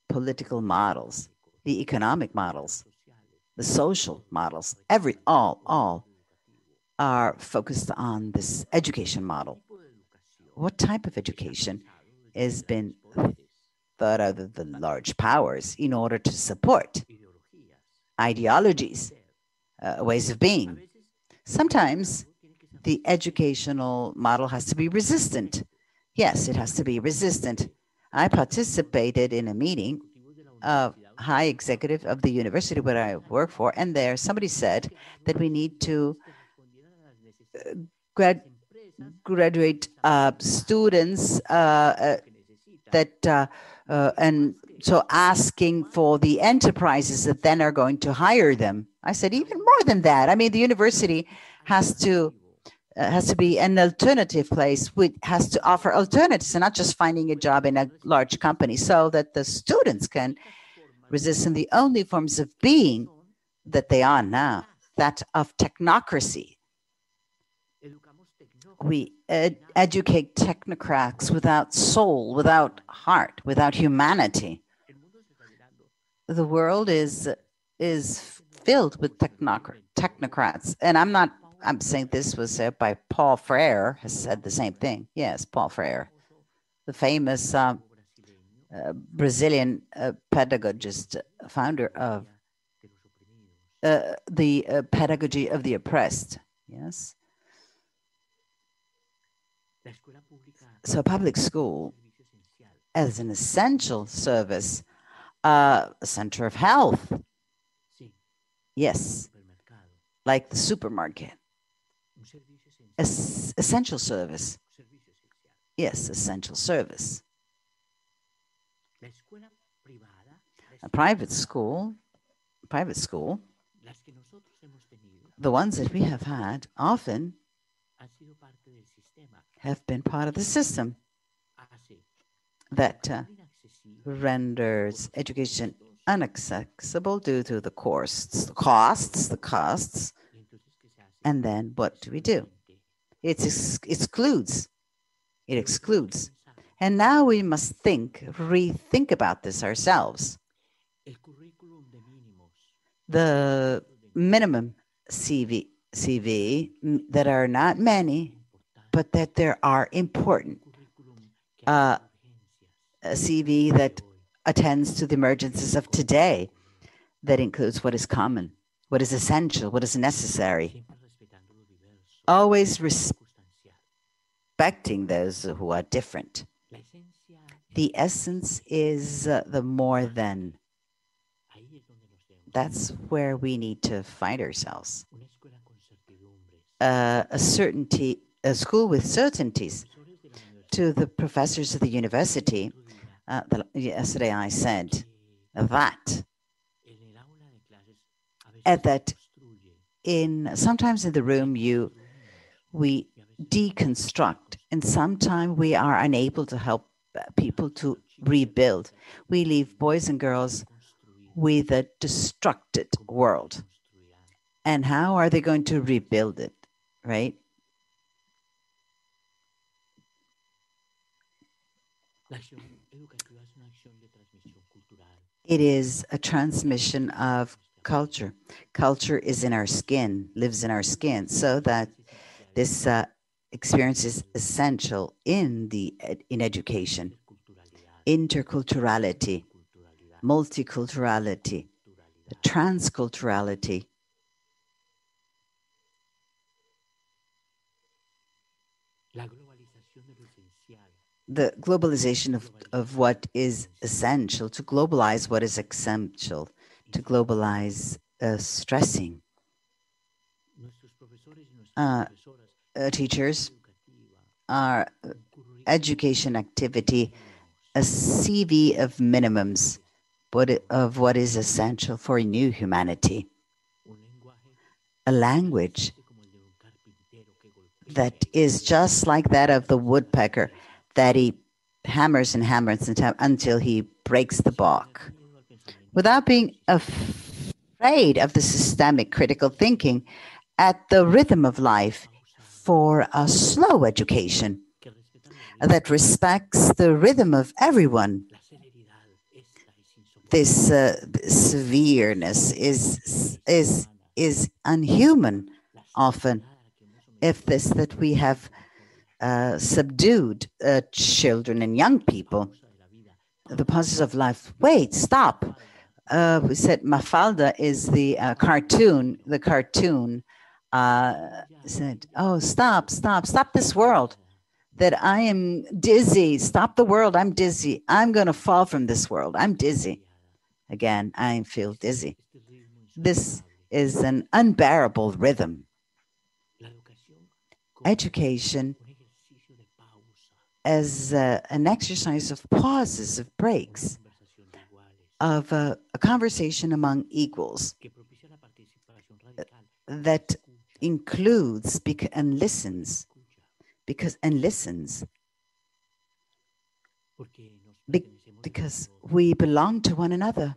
Political models, the economic models, the social models, all are focused on this education model. What type of education has been thought out of the large powers in order to support ideologies, ways of being? Sometimes the educational model has to be resistant. Yes, it has to be resistant. I participated in a meeting of high executive of the university where I work for, and there somebody said that we need to graduate students and so asking for the enterprises that then are going to hire them. I said, even more than that. I mean, the university has to be an alternative place, which has to offer alternatives and not just finding a job in a large company, so that the students can resist in the only forms of being that they are now, that of technocracy. We educate technocrats without soul, without heart, without humanity. The world is filled with technocrats, and I'm saying this was said by Paul Freire, has said the same thing. Yes, Paul Freire, the famous Brazilian pedagogist, founder of the pedagogy of the oppressed. Yes. So public school as an essential service, a center of health. Yes, like the supermarket. Essential service. Yes, essential service. A private school, the ones that we have had often have been part of the system that renders education inaccessible due to the costs, and then what do? It excludes it excludes. And now we must rethink about this ourselves. The minimum CV that are not many, but that there are important. A CV that attends to the emergencies of today, that includes what is common, what is essential, what is necessary. Always respecting those who are different. The essence is the more than. That's where we need to find ourselves. A school with certainties. To the professors of the university, yesterday I said that sometimes in the room we deconstruct, and sometimes we are unable to help people to rebuild. We leave boys and girls with a destructed world. And how are they going to rebuild it, right? It is a transmission of culture. Culture is in our skin, lives in our skin, so that this experience is essential in education. Interculturality, multiculturality, transculturality. The globalization of what is essential, to globalize what is essential, to globalize stressing. Teachers, our education activity, a CV of minimums, of what is essential for a new humanity. A language that is just like that of the woodpecker, that he hammers and hammers until he breaks the bark, without being afraid of the systemic critical thinking at the rhythm of life, for a slow education that respects the rhythm of everyone. This severeness is unhuman often. If that we have subdued children and young people, the process of life. Wait, stop. We said Mafalda is the cartoon. The cartoon said, "Oh, stop this world. That I am dizzy. Stop the world. I'm dizzy. I'm going to fall from this world. I'm dizzy." Again, I feel dizzy. This is an unbearable rhythm. Education as an exercise of pauses, of breaks, of a conversation among equals that includes and listens, because we belong to one another,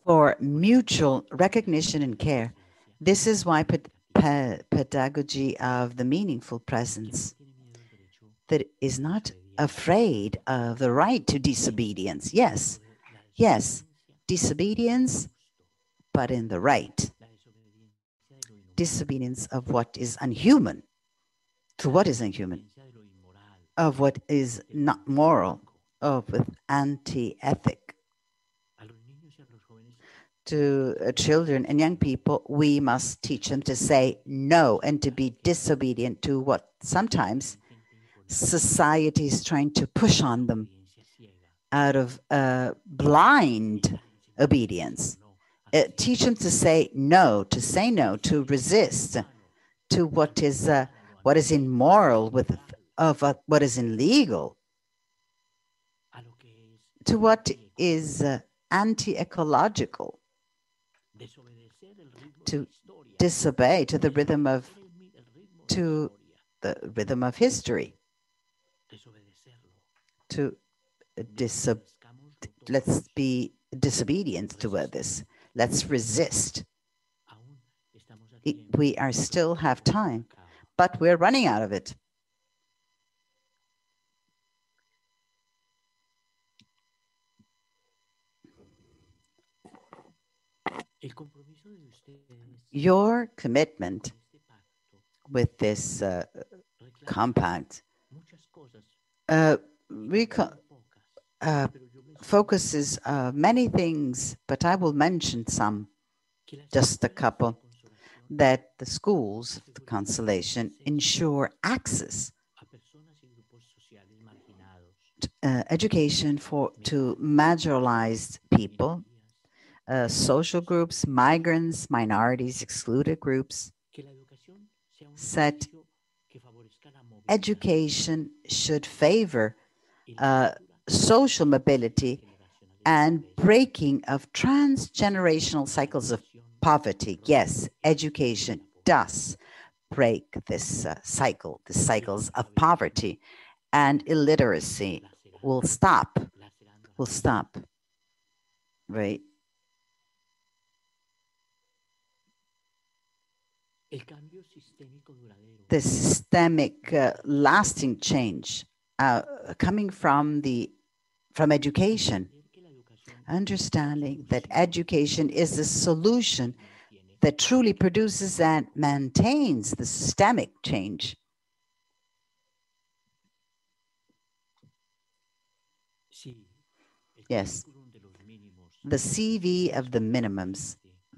for mutual recognition and care. This is why pedagogy of the meaningful presence, that is not afraid of the right to disobedience. Yes, disobedience, but in the right. Disobedience of what is unhuman, to what is unhuman, of what is not moral, of anti-ethic. To children and young people, we must teach them to say no and to be disobedient to what sometimes society is trying to push on them out of blind obedience. Teach them to say no, to resist to what is immoral, what is illegal, to what is anti-ecological, to disobey to the rhythm of history, to let's be disobedient to this. Let's resist. We still have time, but we're running out of it. Your commitment with this compact focuses many things, but I will mention some, just a couple, that the schools of the Consolation ensure access education to marginalized people, social groups, migrants, minorities, excluded groups. Said education should favor social mobility and breaking of transgenerational cycles of poverty. Yes, education does break this cycle, the cycles of poverty, and illiteracy will stop, right? The systemic lasting change coming from education, understanding that education is the solution that truly produces and maintains the systemic change. Yes, the CV of the minimums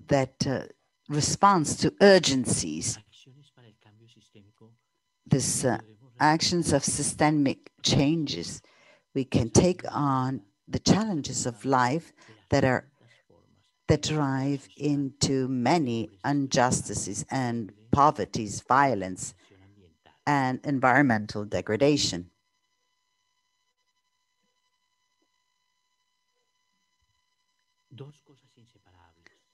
that responds to urgencies, this actions of systemic changes, we can take on the challenges of life that drive into many injustices and poverties, violence, and environmental degradation.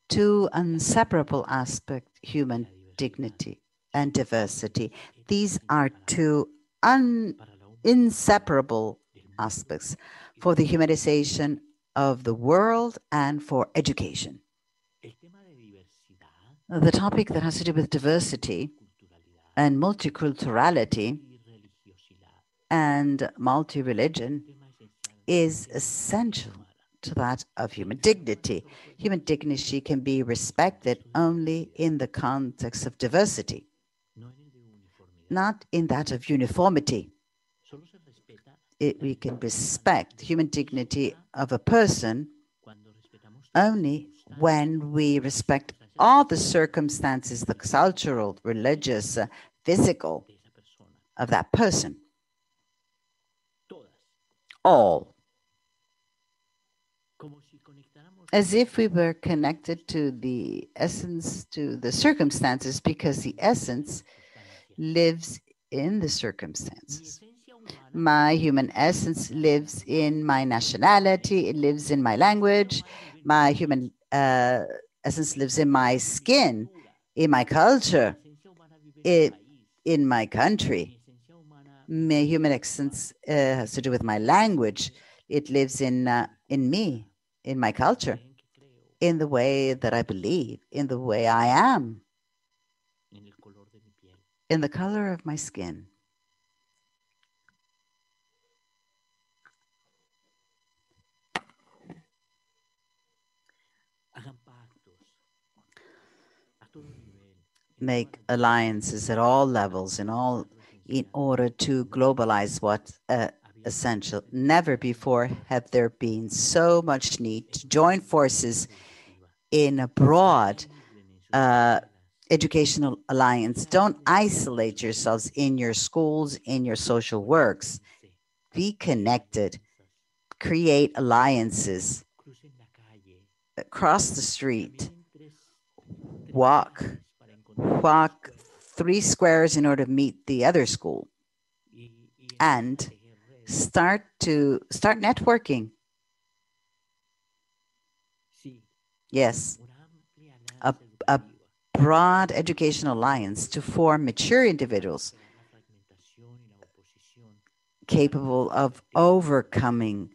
Two inseparable aspects, human dignity and diversity. These are two inseparable aspects for the humanization of the world and for education. The topic that has to do with diversity and multiculturality and multi-religion is essential to that of human dignity. Human dignity can be respected only in the context of diversity, not in that of uniformity. We can respect human dignity of a person only when we respect all the circumstances, the cultural, religious, physical of that person. All. As if we were connected to the essence, to the circumstances, because the essence lives in the circumstances. My human essence lives in my nationality, it lives in my language, my human essence lives in my skin, in my culture, in my country. My human essence has to do with my language. It lives in me, in my culture, in the way that I believe, in the way I am, in the color of my skin. Make alliances at all levels, in order to globalize what's essential. Never before have there been so much need to join forces in a broad educational alliance. Don't isolate yourselves in your schools, in your social works. Be connected. Create alliances. Cross the street. Walk 3 squares in order to meet the other school. And start networking. Yes, a broad educational alliance to form mature individuals capable of overcoming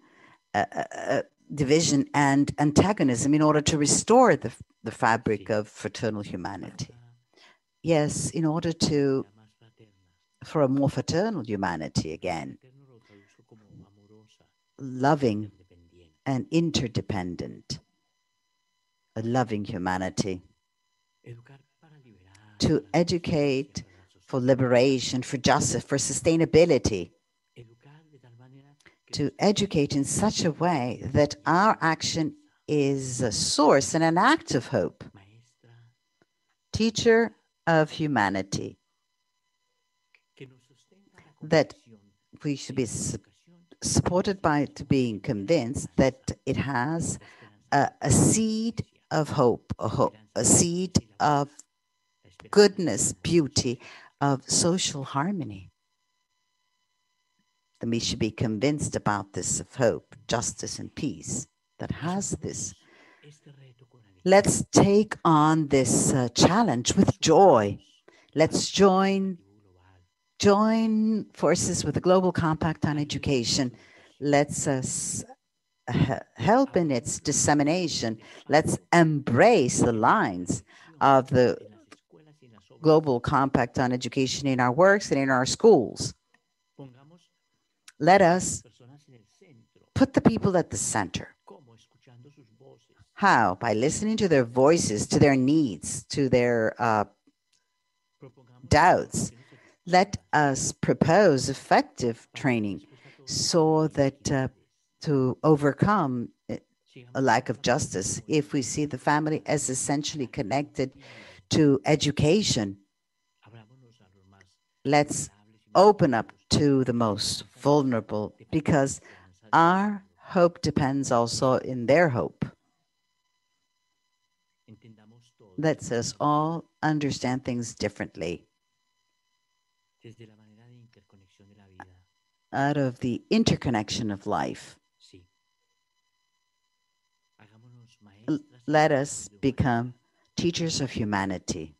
division and antagonism in order to restore the fabric of fraternal humanity. Yes, in order to for a more fraternal humanity again, loving and interdependent, a loving humanity, to educate for liberation, for justice, for sustainability, to educate in such a way that our action is a source and an act of hope. Teacher of humanity, that we should be supported by to being convinced that it has a seed of hope, a seed of goodness, beauty, of social harmony. Then we should be convinced about this of hope, justice, and peace that has this. Let's take on this challenge with joy. Let's join forces with the Global Compact on Education. Let's help in its dissemination. Let's embrace the lines of the Global Compact on Education in our works and in our schools. Let us put the people at the center. How? By listening to their voices, to their needs, to their doubts. Let us propose effective training so that to overcome a lack of justice, if we see the family as essentially connected to education, let's open up to the most vulnerable, because our hope depends also in their hope. Let's us all understand things differently out of the interconnection of life. Let us become teachers of humanity.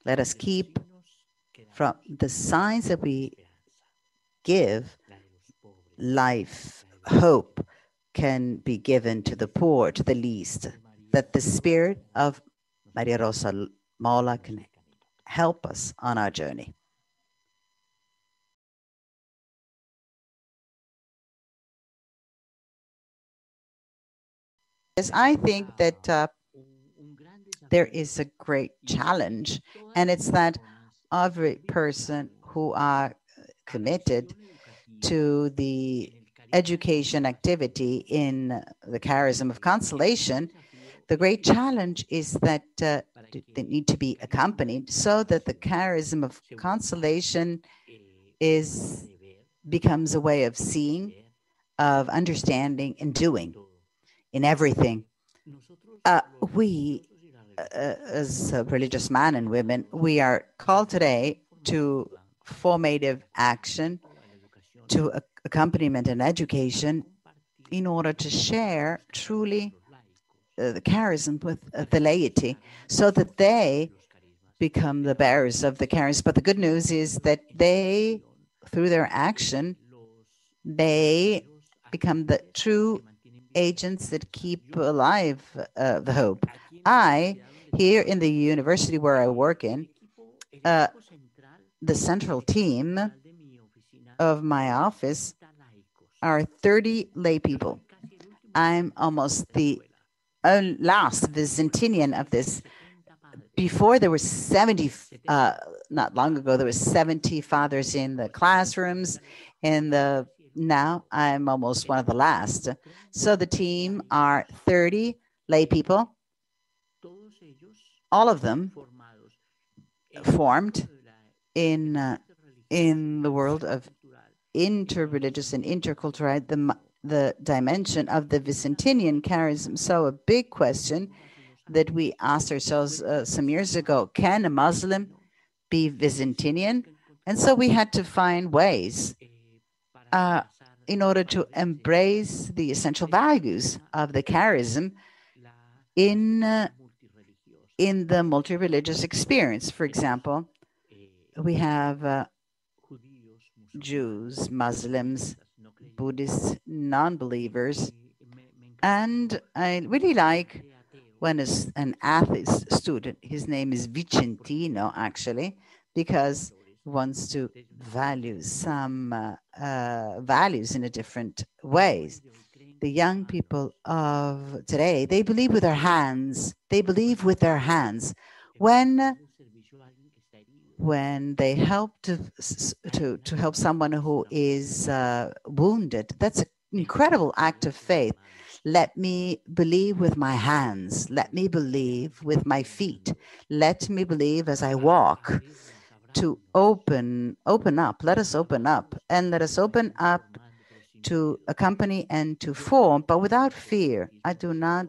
Let us keep from the signs that we give, life, hope can be given to the poor, to the least, that the spirit of Maria Rosa Mola can help us on our journey. Yes, I think that there is a great challenge, and it's that every person who are committed to the education activity in the charism of consolation, the great challenge is that they need to be accompanied so that the charism of consolation becomes a way of seeing, of understanding, and doing in everything. We, as a religious man and women, we are called today to formative action, to accompaniment and education, in order to share truly the charism with the laity, so that they become the bearers of the charism. But the good news is that they, through their action, they become the true agents that keep alive the hope. Here in the university where I work in, the central team of my office are 30 lay people. I'm almost the last Byzantinian of this. Before there were 70, not long ago, there were 70 fathers in the classrooms, and now I'm almost one of the last. So the team are 30 lay people, all of them formed in the world of interreligious and intercultural, the dimension of the Byzantinian charism. So a big question that we asked ourselves some years ago, can a Muslim be Byzantinian? And so we had to find ways in order to embrace the essential values of the charism in the multi-religious experience. For example, we have Jews, Muslims, Buddhists, non-believers, and I really like when an atheist student, his name is Vicentino actually, because wants to value some values in a different ways. The young people of today, they believe with their hands. They believe with their hands. When they help to help someone who is wounded, that's an incredible act of faith. Let me believe with my hands. Let me believe with my feet. Let me believe as I walk to open up. Let us open up, and let us open up to accompany and to form, but without fear. I do not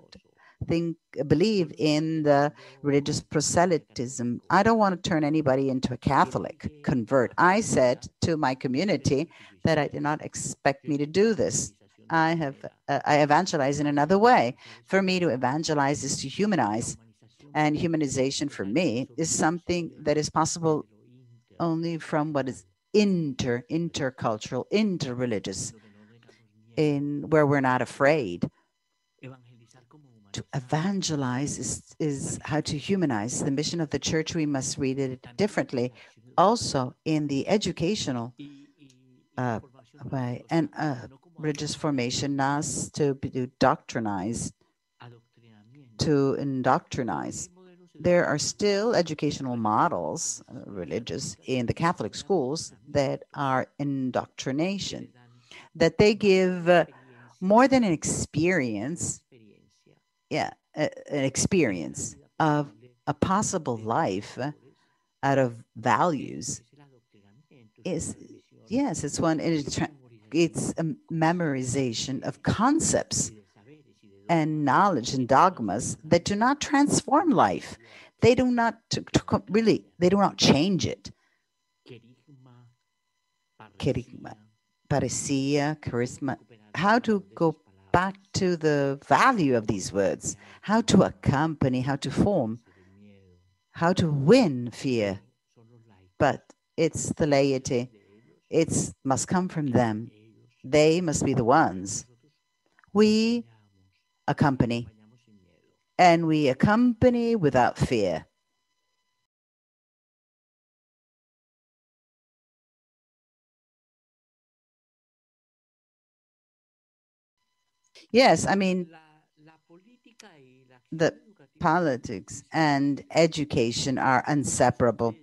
believe in the religious proselytism. I don't want to turn anybody into a Catholic convert. I said to my community that I did not expect me to do this. I evangelize in another way. For me to evangelize is to humanize, and humanization for me is something that is possible only from what is intercultural, interreligious, in where we're not afraid. To evangelize is how to humanize. The mission of the church, we must read it differently. Also in the educational way, and religious formation, not to doctrinize, to indoctrinize. There are still educational models, religious, in the Catholic schools that are indoctrination, that they give more than an experience, an experience of a possible life out of values. It's one. It's a memorization of concepts and knowledge and dogmas that do not transform life. They do not they do not change it. Kerygma, paresia, charisma. How to go back to the value of these words, how to accompany, how to form, how to win fear. But it's the laity. It must come from them. They must be the ones. We accompany, and we accompany without fear. Yes, I mean, the politics and education are inseparable.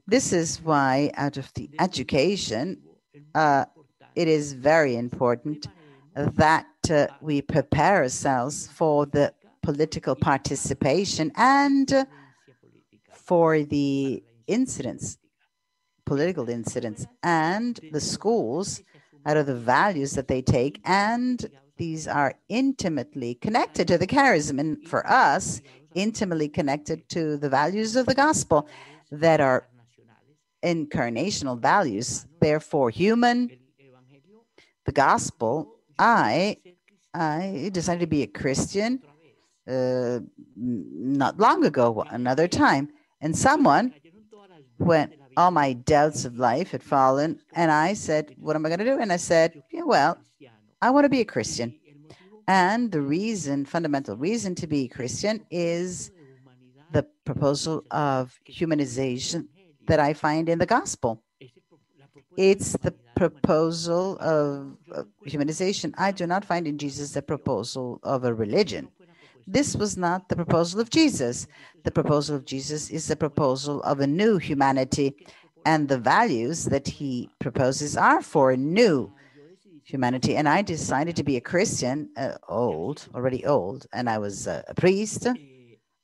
This is why out of the education, it is very important that we prepare ourselves for the political participation and for the incidents, political incidents, and the schools out of the values that they take. And these are intimately connected to the charism, and for us, intimately connected to the values of the gospel that are incarnational values, therefore human. The gospel, I decided to be a Christian not long ago, another time, and someone, when all my doubts of life had fallen, and I said, what am I going to do? And I said, yeah, well, I want to be a Christian. And the reason, fundamental reason to be a Christian is the proposal of humanization that I find in the gospel. It's the proposal of humanization. I do not find in Jesus the proposal of a religion. This was not the proposal of Jesus. The proposal of Jesus is the proposal of a new humanity, and the values that he proposes are for a new humanity. And I decided to be a Christian, already old, and I was a priest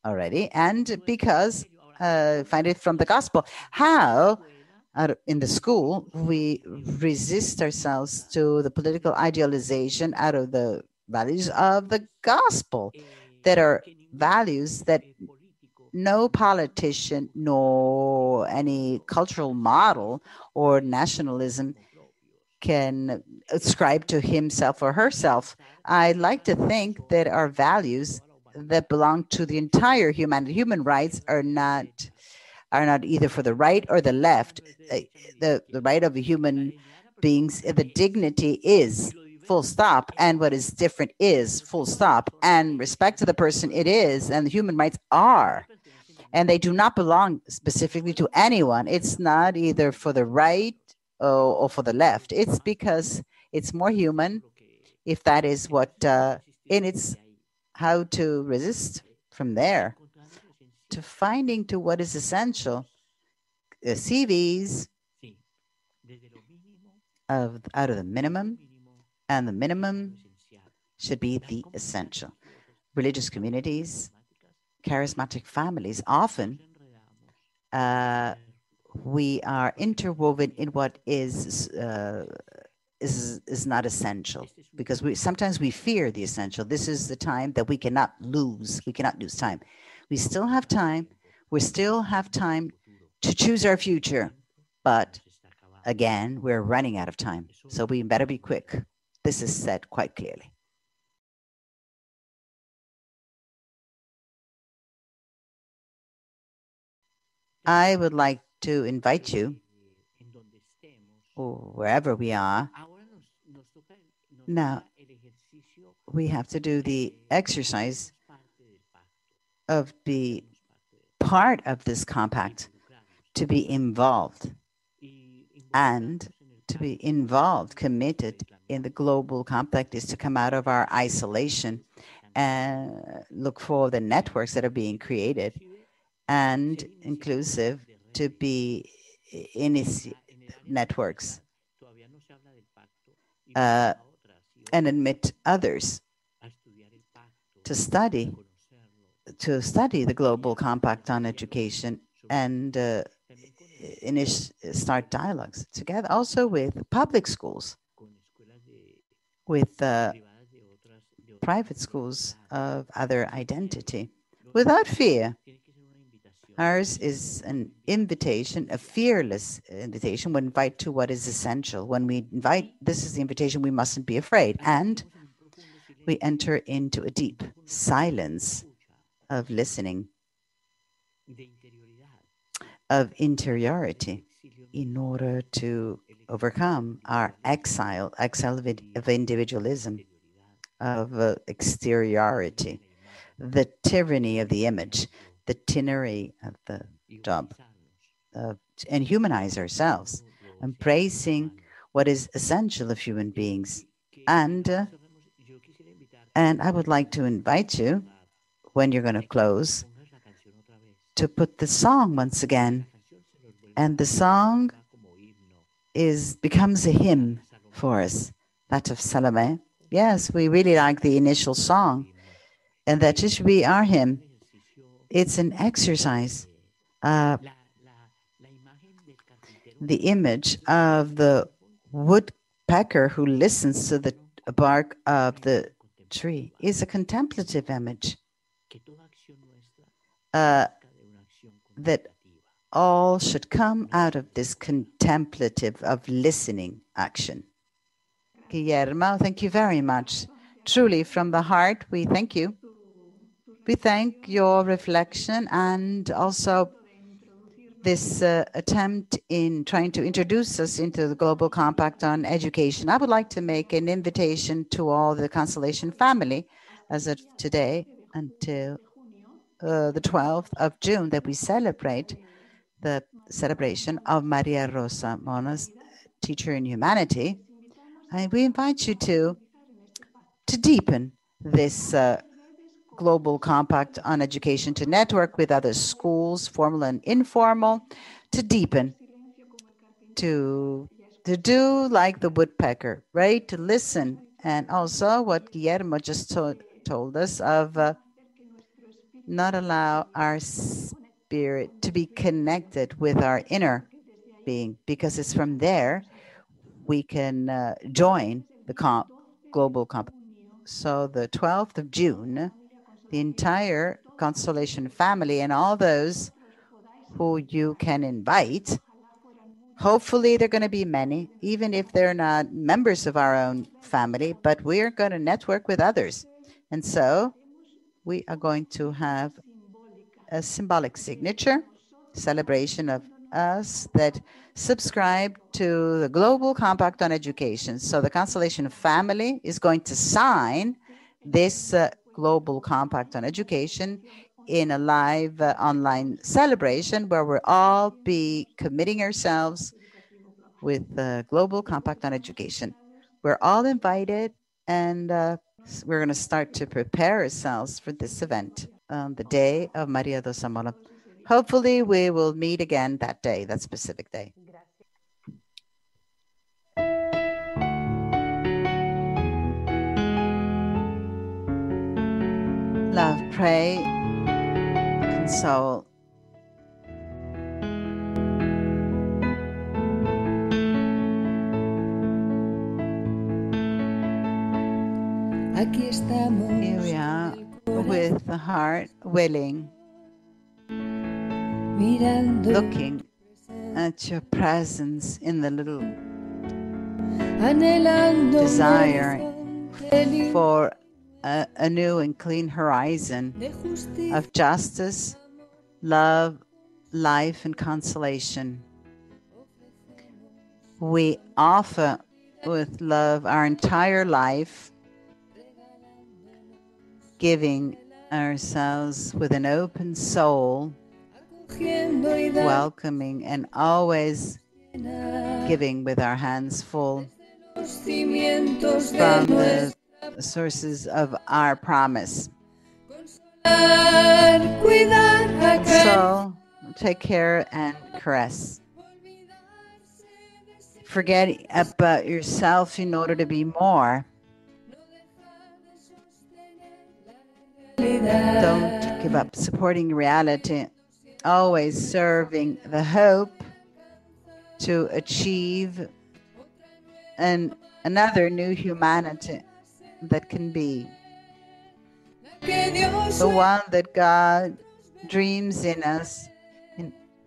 already, and because I find it from the gospel. How in the school we resist ourselves to the political idealization out of the values of the gospel, that are values that no politician nor any cultural model or nationalism can ascribe to himself or herself. I like to think that our values that belong to the entire humanity, human rights, are not either for the right or the left. The right of the human beings, the dignity is full stop, and what is different is full stop, and respect to the person it is, and the human rights are. and they do not belong specifically to anyone. It's not either for the right or for the left. It's because it's more human, if that is what, and it's how to resist from there to finding to what is essential. CVs out of the minimum, and the minimum should be the essential. Religious communities, charismatic families, often we are interwoven in what is not essential, because sometimes we fear the essential. This is the time that we cannot lose. We cannot lose time. We still have time. We still have time to choose our future. But again, we're running out of time. So we better be quick. This is said quite clearly. I would like to invite you, wherever we are. Now, we have to do the exercise of the part of this compact, to be involved, and to be involved, committed in the global compact is to come out of our isolation and look for the networks that are being created, and inclusive, to be in networks and admit others to study the Global Compact on Education and start dialogues together, also with public schools, with private schools of other identity, without fear. Ours is an invitation, a fearless invitation. We invite to what is essential. When we invite, this is the invitation, we mustn't be afraid. And we enter into a deep silence of listening, of interiority, in order to overcome our exile of individualism, of exteriority, the tyranny of the image, the tyranny of the job, and humanize ourselves, embracing what is essential of human beings. And I would like to invite you, when you're going to close, to put the song once again. And the song becomes a hymn for us, that of Salome. Yes, we really like the initial song, and that should be our hymn. It's an exercise. The image of the woodpecker who listens to the bark of the tree is a contemplative image. That all should come out of this contemplative of listening action. Guillermo, thank you very much. Truly, from the heart, we thank you. We thank your reflection and also this attempt in trying to introduce us into the Global Compact on Education. I would like to make an invitation to all the Consolation family as of today until the 12th of June, that we celebrate the celebration of Maria Rosa Mona's Teacher in Humanity. And we invite you to deepen this Global Compact on Education, to network with other schools, formal and informal, to deepen, to do like the woodpecker, right? To listen. And also what Guillermo just told us of not allow our spirit to be connected with our inner being, because it's from there we can join the Global Compact. So the 12th of June, the entire Consolation family and all those who you can invite, hopefully there are going to be many, even if they're not members of our own family, but we're going to network with others. And so we are going to have a symbolic signature, celebration of us that subscribe to the Global Compact on Education. So the Consolation family is going to sign this Global Compact on Education in a live online celebration where we'll all be committing ourselves with the Global Compact on Education. We're all invited, and we're going to start to prepare ourselves for this event on the day of Maria do Zamora. Hopefully, we will meet again that day, that specific day. Love, pray, console. Here we are with the heart willing, looking at your presence in the little desire for a new and clean horizon of justice, love, life, and consolation. We offer with love our entire life, giving ourselves with an open soul, welcoming and always giving with our hands full from the sources of our promise. So take care and caress. Forget about yourself in order to be more. Don't give up supporting reality, always serving the hope to achieve another new humanity that can be the one that God dreams in us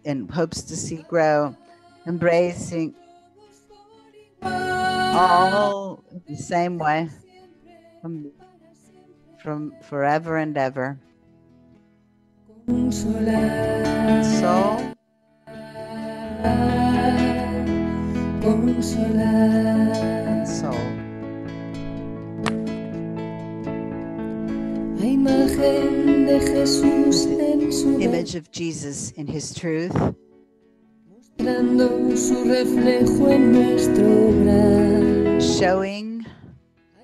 and hopes to see grow, embracing all the same way from forever and ever. Console. Console. Image of Jesus in his truth, showing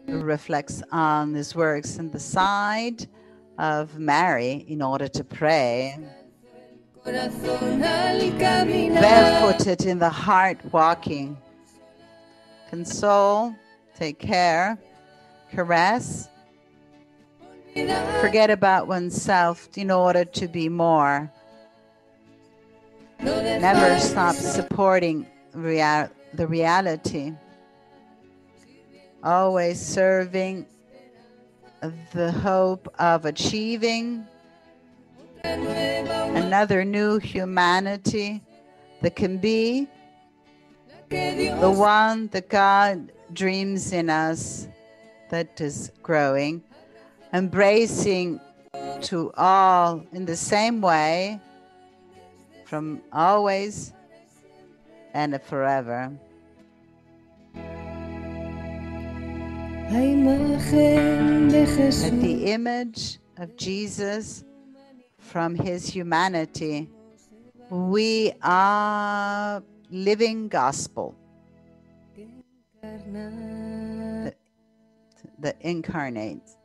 reflects on his works and the side of Mary in order to pray, barefooted in the heart walking. Console, take care, caress, forget about oneself in order to be more. Never stop supporting the reality. Always serving the hope of achieving another new humanity that can be the one that God dreams in us, that is growing, embracing to all in the same way, from always and forever. At the image of Jesus from his humanity, we are living gospel that incarnates.